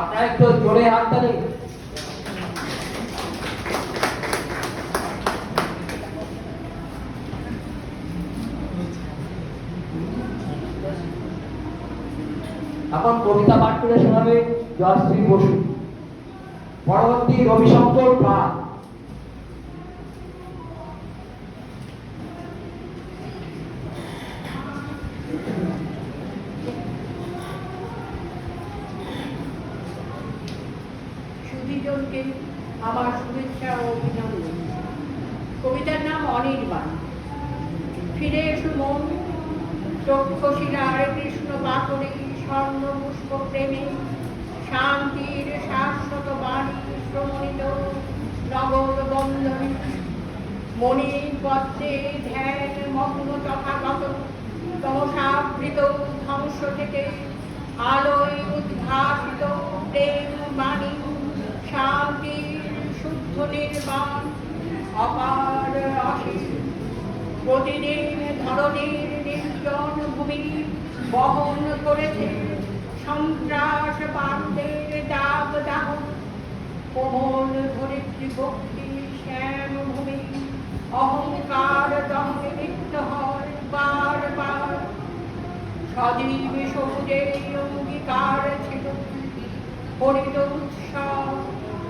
আপনারা একটু জোরে হাত তালি। এখন কবিতা পাঠ করে শোনাবে জয়শ্রী বসু। পরবর্তী রবিশঙ্কর পাল। সুধীজনকে আমার শুভেচ্ছা ও অভিনন্দন। কবিতার নাম অনির্বাণ। ফিরে এসো মন, চক্ষুশিলার কৃষ্ণ পাথরে স্বর্ণ পুষ্প প্রেমে, শান্তির শাশ্বত বাণী শ্রমণিত নগর বন্ধনে, মনির পদ্মে ধ্যান মগ্ন তথাগত তমসাবৃত ধ্বংস থেকে আলোয় উদ্ভাসিত প্রেম বাণী, শান্তির শুদ্ধ নির্বাণ অপার অসীম। প্রতিদিন ধরনের নির্জন ভূমি বহন করেছে সন্ত্রাস বান্দের দাগ দাহ, কোমল ধরিত্রী ভক্তি শ্যাম ভূমি অহংকার দমে লিপ্ত হয় বার বার। সজীব সবুজের অঙ্গীকার ছিল হরিত উৎসব,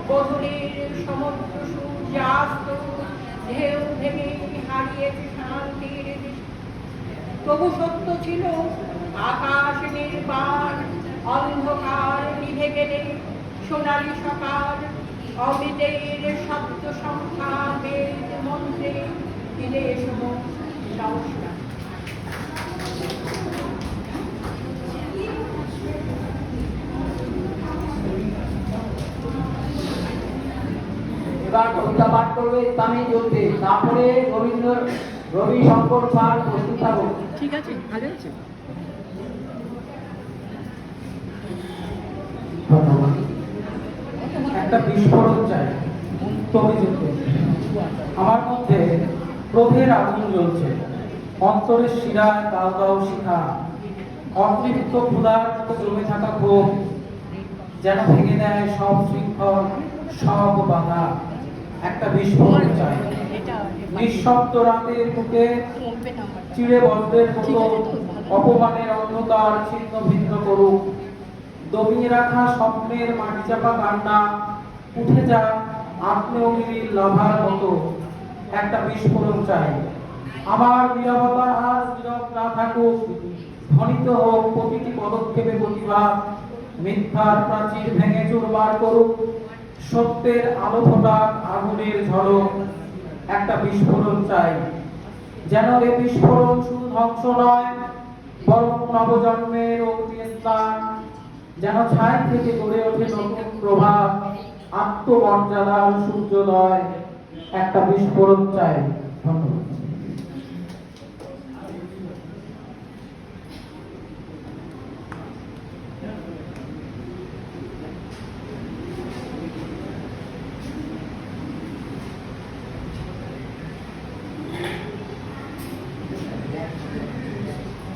গধূলির সমুদ্র সূর্যাস্ত ঢেউ ভেঙে হারিয়েছে শান্তির দৃষ্টি। তবু সত্য ছিল আকাশ নির্বাণ, অন্ধকার নিভে গেলে সোনালী সকাল, অমৃতের শব্দ সংখ্যা বেদ মন্ত্রে দিলে শুভ নমস্কার। এবার কবিতা পাঠ করবে তামিল জ্যোতি, তারপরে রবিশঙ্কর পাল প্রস্তুত থাকুন। ঠিক আছে, ভালো আছে। একটা বিস্ফোরণ চাই তুমি যুদ্ধে। আমার মধ্যে ক্রোধের আগুন জ্বলছে, অন্তরের শিরায় দাও দাও শিখা, অতৃপ্ত ক্ষুধার মতো জমে থাকা ক্ষোভ যেন ভেঙে দেয় সব শৃঙ্খল, সব বাধা। একটা বিস্ফোরণ চাই, নিঃশব্দ রাতের বুকে চিড়ে বজ্রের মতো অপমানের অন্ধকার ছিন্ন ভিন্ন করুক। দমিয়ে রাখা স্বপ্নের মাটি চাপা কান্না উঠে যাক আগ্নেয়গিরির লাভার মতো। একটা বিস্ফোরণ চাই, আমার নীরবতা আর নীরব না থাকুক, ধ্বনিত হোক প্রতিটি পদক্ষেপে প্রতিবাদ। মিথ্যার প্রাচীর ভেঙে চুরমার করুক, সত্যের আলো ফোটাক আগুনের ঝলক। একটা বিস্ফোরণ চাই, যেন এ বিস্ফোরণ শুধু ধ্বংস নয়, বরং নবজন্মের অগ্নিস্থান। যেন ছাই থেকে গড়ে ওঠে নতুন প্রভাব, আত্মমর্যাদার সূর্যোদয়। একটা বিস্ফোরণ চাই। ধন্যবাদ।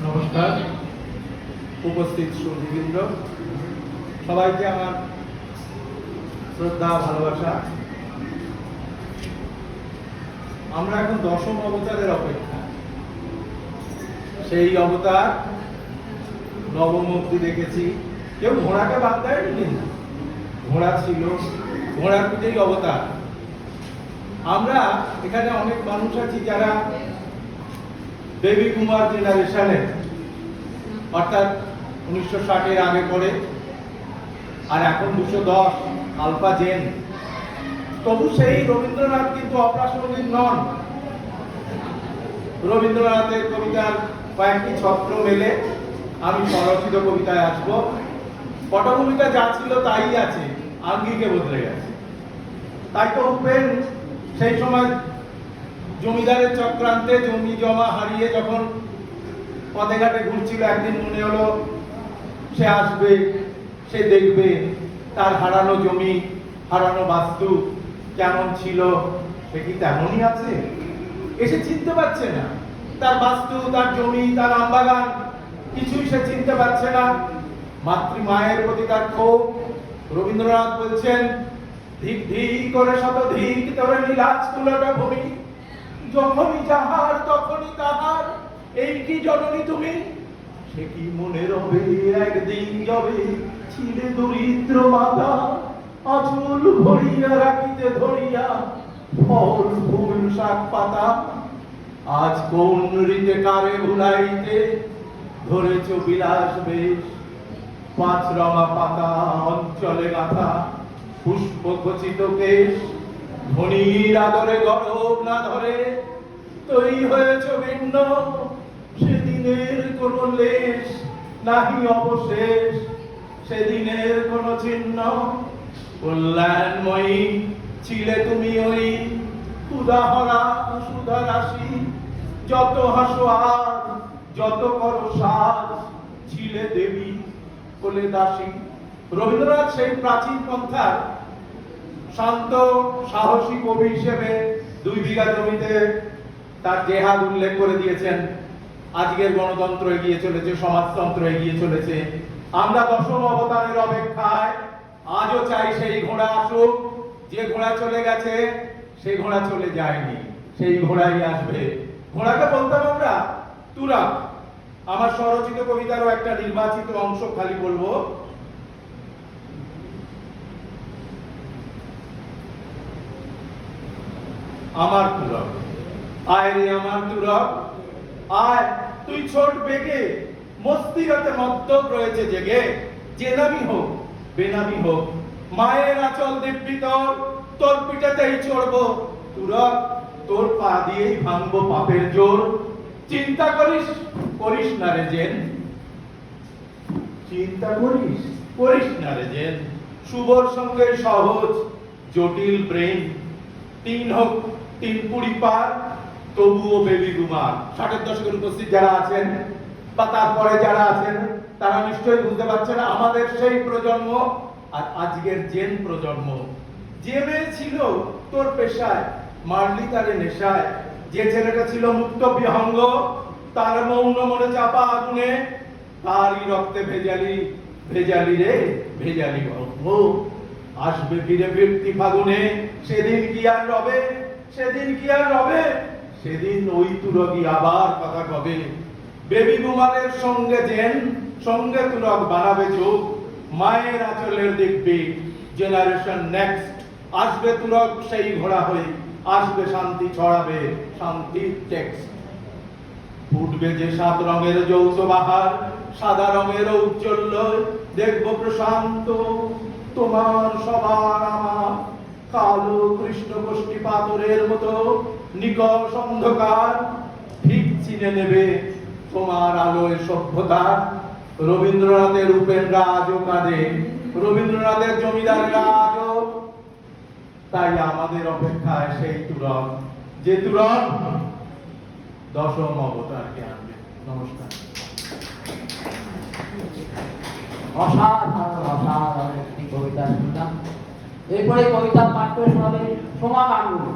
নমস্কার, উপস্থিত সুধীবৃন্দ, সবাইকে আমার শ্রদ্ধা ভালোবাসা। আমরা এখন দশম অবতারের অপেক্ষা। সেই অবতার নবম অব্দি দেখেছি। কেউ ঘোড়াকে বাদ দেয়নি, কিন্তু ঘোড়া ছিল, ঘোড়ার পিঠেই অবতার। আমরা এখানে অনেক মানুষ আছি যারা দেবী কুমার জেনারেশনের, অর্থাৎ 1960-এর আগে পড়ে, আর এখন 210 আলফা জেন। তবু সেই রবীন্দ্রনাথ কিন্তু অপ্রাসঙ্গিক নন। রবীন্দ্রনাথের কবিতার কয়েকটি ছত্র মেলে আমি স্বরচিত কবিতায় আসব। পটভূমিটা যা ছিল তাই আছে, আঙ্গিকে বদলে গেছে। তাই তো উপেন সেই সময় জমিদারের চক্রান্তে জমি জমা হারিয়ে যখন পথে ঘাটে ঘুরছিল, একদিন মনে হলো সে আসবে, সে দেখবে তার হারানো জমি, হারানো বাস্তু কেমন ছিল, সে কি তেমনই আছে। এসে চিনতে পারছে না তার বাস্তু, তার জমি, তার আমবাগান, কিছুই সে চিনতে পারছে না। মাতৃমায়ের প্রতি তার ক্ষোভ, রবীন্দ্রনাথ বলছেন, ধিক ধিক করে শতধিক তোরে নীলাজ তুলটা ভূমি, যখনই যাহার তখনই তাহার, এই কি জননী তুমি? সে কি মনে রবে একদিন যাবে, ছিলে দরিদ্র মাতা, আঁচল ভরিয়া রাখিতে ধরিয়া ফল ফুল শাক পাতা। আজ কোন রীতে কারে ভুলাইতে ধরেছ বিলাস বেশ, পাঁচ রঙা পাতা অঞ্চলে গাথা, পুষ্প খচিত কেশ, ধনির আদরে গরব না ধরে তৈরি হয়েছ ভিন্ন। সেদিনের কোন লেশ নাহি অবশেষ, সেদিনের কোন চিহ্ন। কল্যাণময়ী ছিলে তুমি ওই ক্ষুধাহরা সুধা রাশি, যত হাসো আর যত করো সাজ, ছিলে দেবী কোলে দাসী। রবীন্দ্রনাথ সেই প্রাচীন পন্থার শান্ত সাহসী কবি হিসেবে 2 বিঘা জমিতে তার জেহাদ উল্লেখ করে দিয়েছেন। আজকের গণতন্ত্র এগিয়ে চলেছে, সমাজতন্ত্র এগিয়ে চলেছে। আমরা 10ম অবতারের অপেক্ষায় আজও চাই সেই ঘোড়া আসুক। যে ঘোড়া চলে গেছে সেই ঘোড়া চলে যায়নি, সেই ঘোড়াই আসবে। ঘোড়াকে বলতাম আমরা তুরাগ। আমার স্বরচিত কবিতারও একটা নির্বাচিত অংশ খালি বলবো। আমার তুরাগ, আয় রে আমার তুরাগ, আয় তুই ছোট বেগে, মস্তিরাতে মদ্যপ রয়েছে জেগে। যে নামি হোক বেনামি হোক, মায়ের আঁচল দিব্যি তোর পিঠাতেই চড়বো। তুরাগ তোর পা দিয়েই ভাঙবো পাপের জোর। চিন্তা করিস না রে জেন, চিন্তা করিস না রে জেন। শুভর সঙ্গে সহজ জটিল প্রেম, 3 হোক 3 কুড়ি পার, তবুও বেবি গুমার। 60-এর দশকের উপস্থিত যারা আছেন বা তারপরে যারা আছেন তারা নিশ্চয়ই বুঝতে পারছেন আমাদের সেই প্রজন্ম আর আজকের জেন প্রজন্ম। যে মেয়ে ছিল তোর পেশায়, মারলি তারে নেশায়। যে ছেলেটা ছিল মুক্ত বিহঙ্গ, তার মৌন মনে চাপা আগুনে, তারই রক্তে ভেজালি রে ভেজালি গল্প। আসবে ফিরে ফিরতি ফাগুনে, সেদিন কি আর রবে, সেদিন কি আর রবে, সেদিন ওই তুরগি আবার কথা কবে। বেবি বুমারের সঙ্গে জেন, সঙ্গে তুরগ বানাবে চোখ। মায়ের আঁচলের দেখবে জেনারেশন নেক্সট। আসবে তুরগ সেই ঘোড়া হয়ে, আসবে শান্তি ছড়াবে শান্তির টেক্সট। ফুটবে যে 7 রঙের যৌথ বাহার, সাদা রঙের উজ্জ্বল দেখব প্রশান্ত। তোমার সবার আমার কালো কৃষ্ণ গোষ্ঠী পাথরের মতো নিকষ অন্ধকার, ঠিক চিনে নেবে তোমার আলোয় সভ্যতা। রবীন্দ্রনাথের উপেন্দ্র আজও কাঁদে, রবীন্দ্রনাথের জমিদারেরা আজও। তাই আমাদের অপেক্ষায় সেই তুরগ, যে তুরগ 10ম অবতারকে আনবে। নমস্কার। অসাধারণ একটি কবিতা শুনলাম। এরপরে কবিতা পাঠ করে শোনাবে সোমা গাঙ্গুলি।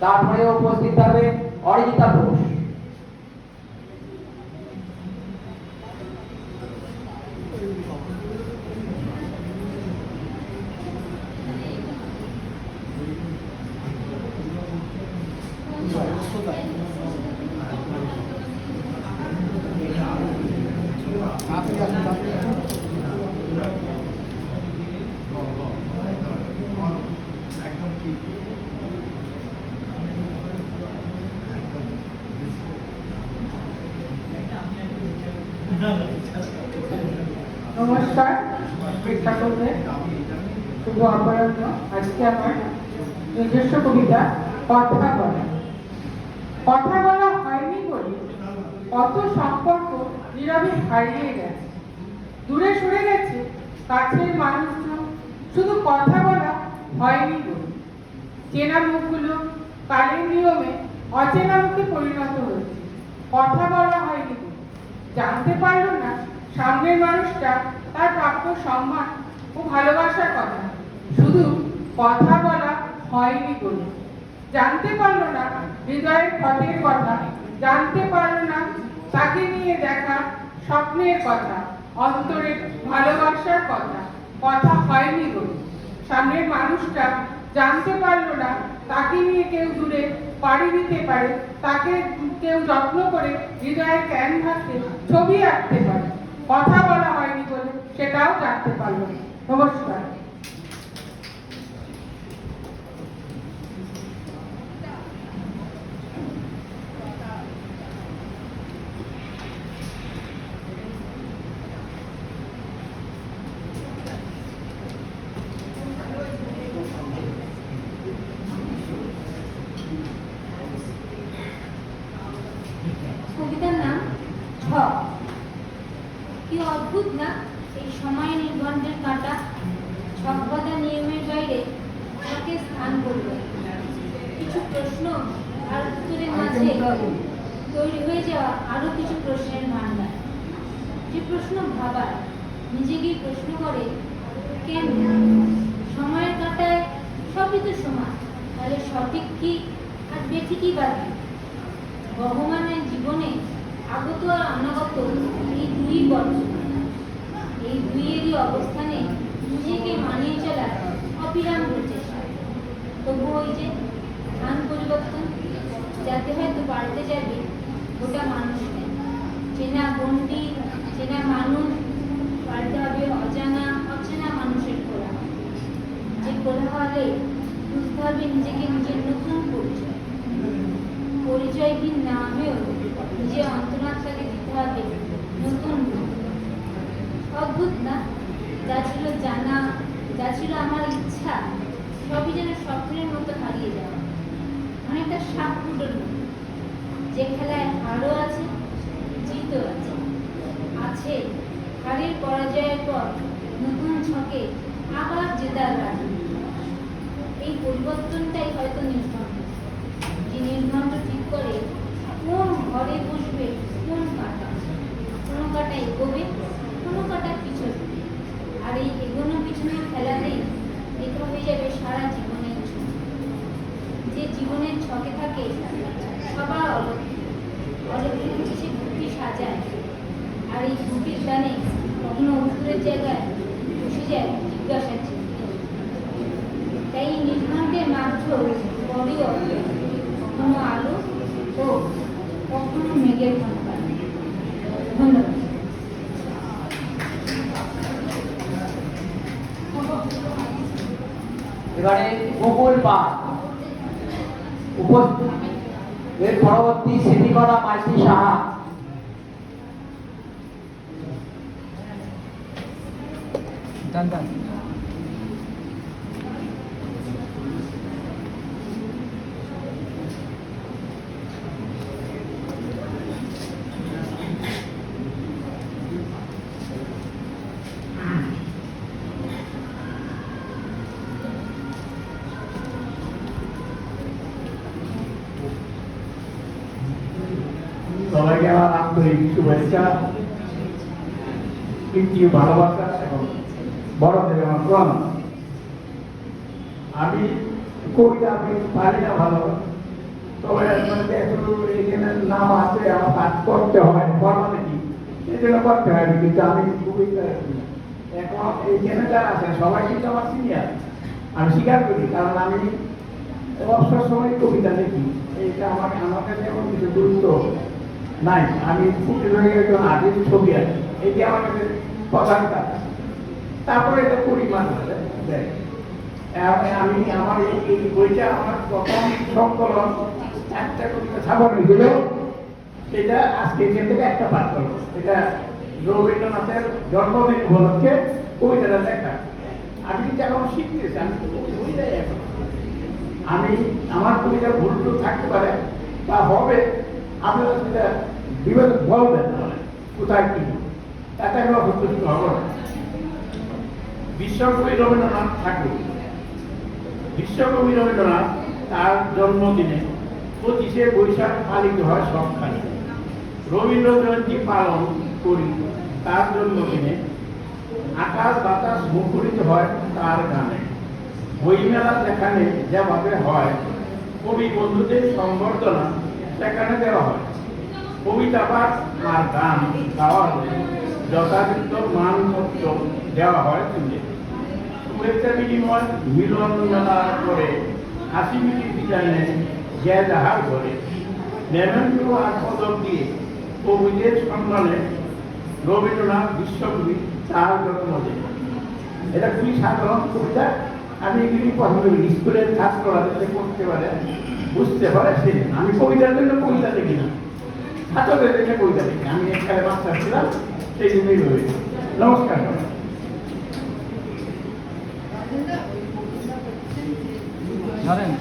তারপরে উপস্থিত থাকবে অরিজিতা ঘোষ। নমস্কার, প্রেক্ষাগৃহে শুভ অপরাহ্ন। আজকে আমার নিজস্ব কবিতা কথা বলা। কথা বলা হয়নি বলে কত সম্পর্ক নীরবে হারিয়ে গেছে, দূরে সরে গেছে কাছের মানুষজন, শুধু কথা বলা হয়নি বলে। চেনা মুখগুলো কালের নিয়মে অচেনা মুখে পরিণত হয়েছে। কথা বলা হয়নি বলে জানতে পারলো না সামনের মানুষটা তার প্রাপ্য সম্মান ও ভালোবাসার কথা। শুধু কথা বলা হয়নি বলে জানতে পারলো না হৃদয়ের ক্ষতের কথা, জানতে পারলো না তাকে নিয়ে দেখা স্বপ্নের কথা। অন্তরের ভালোবাসার কথা, কথা হয়নি বলে। সামনের মানুষটা জানতে পারলো না তাকে নিয়ে কেউ দূরে পাড়ি দিতে পারে, তাকে কেউ যত্ন করে হৃদয়ের ক্যানভাসে ছবি আঁকতে পারে। কথা বলা হয়নি বলে সেটাও জানতে পারলো না। নমস্কার। কবিতার নাম ঝড়। কি অদ্ভুত না এই সময় নির্বন্ধের কাঁটা সভ্যতা নিয়মের বাইরে তাকে স্থান করবে। কিছু প্রশ্ন আর উত্তরের মাঝে তৈরি হয়ে যাওয়া আরো কিছু প্রশ্নের ভান্ডার। যে প্রশ্ন ভাবার, নিজেকেই প্রশ্ন করে কেন সময়ের কাঁটায় সবই তো সমান, তাহলে সঠিক কি আর বেঠিকই বাকি? বহমানের জীবনে আগত আর অনাগত এই দুই বর্তমান, এই দুইয়েরই অবস্থানে নিজেকে মানিয়ে চলার অবিরাম প্রচেষ্টা। তবু ওই যে স্থান পরিবর্তন, যাতে হয়তো পাল্টে যাবে গোটা মানুষকে। চেনা গণ্ডি, চেনা মানুষ পাল্টে হবে অচেনা মানুষের কোলাহল। যে কোলাহলে বুঝতে হবে নিজেকে নিজের নতুন পরিচয়হীন না হয়েও নিজের অন্তরাত্মাকে দিতে হবে নতুন রূপ। অদ্ভুত না, যা ছিল জানা, যা ছিল আমার ইচ্ছা, সবই যেন স্বপ্নের মতো হারিয়ে যাওয়া। অনেকটা সাপগুলোর মতো, যে খেলায় হারও আছে, জিতও আছে। আছে হারের পরাজয়ের পর নতুন ছকে আবার জেতার লাগে। এই পরিবর্তনটাই হয়তো নির্ভর, যে নির্ঘণ্ট ঠিক করে কোন ঘরে বসবে কোন কাঁটা। কোনো কাঁটা এগোবে, কোনো কাঁটা পিছবে। আর এই এগোনো পিছনের খেলাতেই দেখা হয়ে যাবে সারা জীবনের ছক। যে জীবনের ছকে থাকে সবার অলৌকিক সে বুদ্ধি সাজায়। আর এই বুদ্ধির দানে কখনো উত্তরের জায়গায় বসে যায় জিজ্ঞাসার চিহ্ন। তাই নির্ঘণ্টের মাত্র বড়ই অল্প, কখনো আলো ও কখনো মেঘের ঘন্টা। ধন্যবাদ। এবারে গোকুল পাঠ উপস্থিত। এর পরবর্তী স্মৃতিকণা মাইতি সাহা। সবাইকে আমার আন্তরিক শুভেচ্ছা, প্রীতি, ভালোবাসা এবং বড়দের আমার প্রণাম। আমি কবিতা আমি পারি না ভালো, তবে এখানে নাম আছে, আমার পাঠ করতে হয়, ফর্মালিটি এই জন্য করতে হয়। কিন্তু আমি কবিতা এখন এইখানে যারা আছেন সবাই কিন্তু আমার সিনিয়র, আমি স্বীকার করি। কারণ আমি অবসর সময় কবিতা লিখি, এইটা আমার কাছে এমন কিছু গুরুত্ব নাই। আমি ফুটে রয়ে একজন আর্টিস্ট, ছবি আছে, এটি আমার কাছে প্রধান কাজ। তারপরে এটা পরিমাণ দেয়। আমি আমার এই বইটা আমার প্রথম সংকলন একটা কবিতা ছাপানো হয়েছিল, সেটা আজকে এখান থেকে একটা পাঠ করবো। এটা রবীন্দ্রনাথের জন্মদিন উপলক্ষে কবিতাটা লেখা। আমি কিন্তু এখন শিখতেছি, আমি তো বই যাই এখন। আমি আমার কবিতা ভুল টুল থাকতে পারে বা হবে, আপনারা সেটা বিবেক বলবেন কোথায় কি, তাতে আমরা হস্তক্ষেপ হবো না। বিশ্বকবি রবীন্দ্রনাথ ঠাকুর, বিশ্বকবি রবীন্দ্রনাথ তার জন্মদিনে 25শে বৈশাখ পালিত হয় সবখানে। রবীন্দ্র জয়ন্তী পালন করি তার জন্মদিনে, আকাশ বাতাস মুখরিত হয় তার গানে। বইমেলা যেখানে যেভাবে হয়, কবি বন্ধুদের সংবর্ধনা সেখানে দেওয়া হয়। কবিতা পাঠ আর গান গাওয়া হয় যথাযথ মানপত্র দেওয়া হয় তুলে শুভেচ্ছা বিনিময় মিলন মেলার করে হাসি মিটি বিদায় নেন জ্ঞান আহার করে নেমেন্দ্র আর পদক দিয়ে কবিদের সম্মানে রবীন্দ্রনাথ বিশ্বকবি তার জন্মদিন। এটা খুবই সাধারণ কবিতা, আমি এগুলি পছন্দ করি। স্কুলের ছাত্ররা যাতে পড়তে পারে, বুঝতে পারে সে। আমি কবিতার জন্য কবিতা লিখি না, ছাত্রদের জন্য কবিতা লিখি। আমি এখানে বাচ্চা ছিলাম, সেই জন্যই রয়েছে। নমস্কার। ধরেন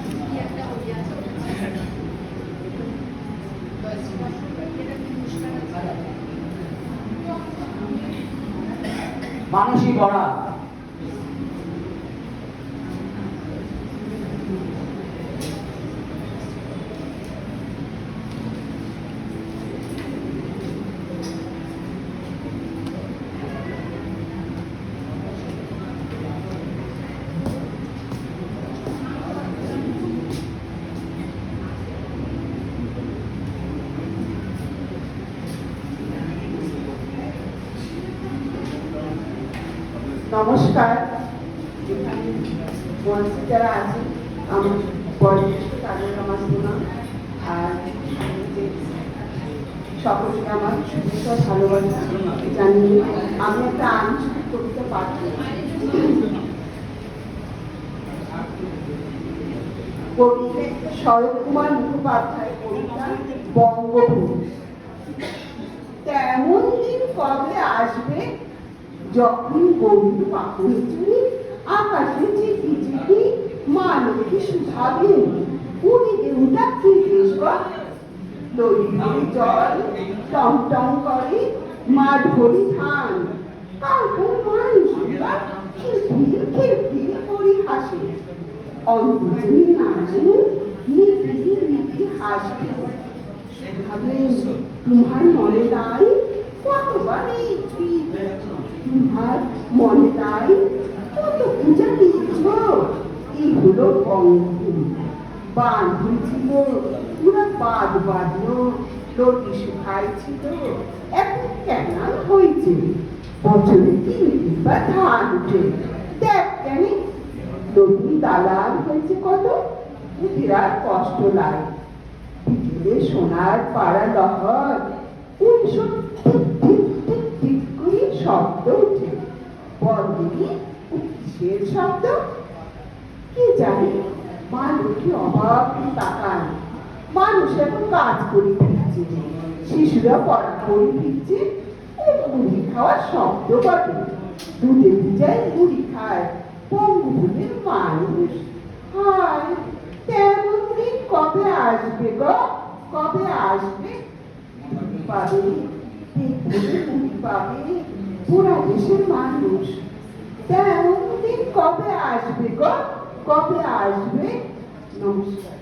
মানসী বড়া নমস্কার। এখানে মঞ্চে যারা আছে আমার বয়োজ্যেষ্ঠ তাদের আমার প্রণাম, আর সকলকে আমার শুভেচ্ছা ভালোবাসা জানিয়ে আমি একটা আঞ্চলিক কবিতা পাঠ করছি। কবি শরৎ কুমার মুখোপাধ্যায় কবিতা বঙ্গভূমি। তেমন দিন কবে আসবে যখন গরুর পাখি চুরি আকাশে চিঠি চিঠি মানবকে শুধাবেন উড়িয়ে উঠা ত্রিকেশ্বর দড়ি ভরি জল টমটম করে মাঠ ভরি ধান কাউকে মানুষরা খিলখিল খিলখিল করি হাসে অন্তর্জনী নাচেন নিভৃতি নিভৃতি হাসবে ভাবেন তোমার মনে নাই কতবার এই তোমার মনে নাই কত পূজা দিয়েছ। এই হলো বঙ্গভূমি। বান হয়েছিল, পুরা বাদ বাঁধলো, লটি শুকাইছিল, এখন কেনাল হয়েছে, বছরে 3 বার ধান উঠে। দেখ কেন লটি দালাল হয়েছে কত, বিরাট কষ্ট লাগে। বিকেলে সোনার পাড়া লহর উৎসব শব্দ উঠে। বড়দিনে কিসের শব্দ কে জানে। মানুষকে অভাব তাকায়, মানুষ এখন কাজ করে ফিরছে, শিশুরা পড়া করে ফিরছে। ও মুড়ি খাওয়ার শব্দ বটে, দুধে ভিজায় মুড়ি খায় বঙ্গভূমির মানুষ। হায় তেমন দিন কবে আসবে গো, কবে আসবে? পাবে পাবে পুরা দেশের মানুষ। তেমন দিন কবে আসবে গো, কবে আসবে? নমস্কার।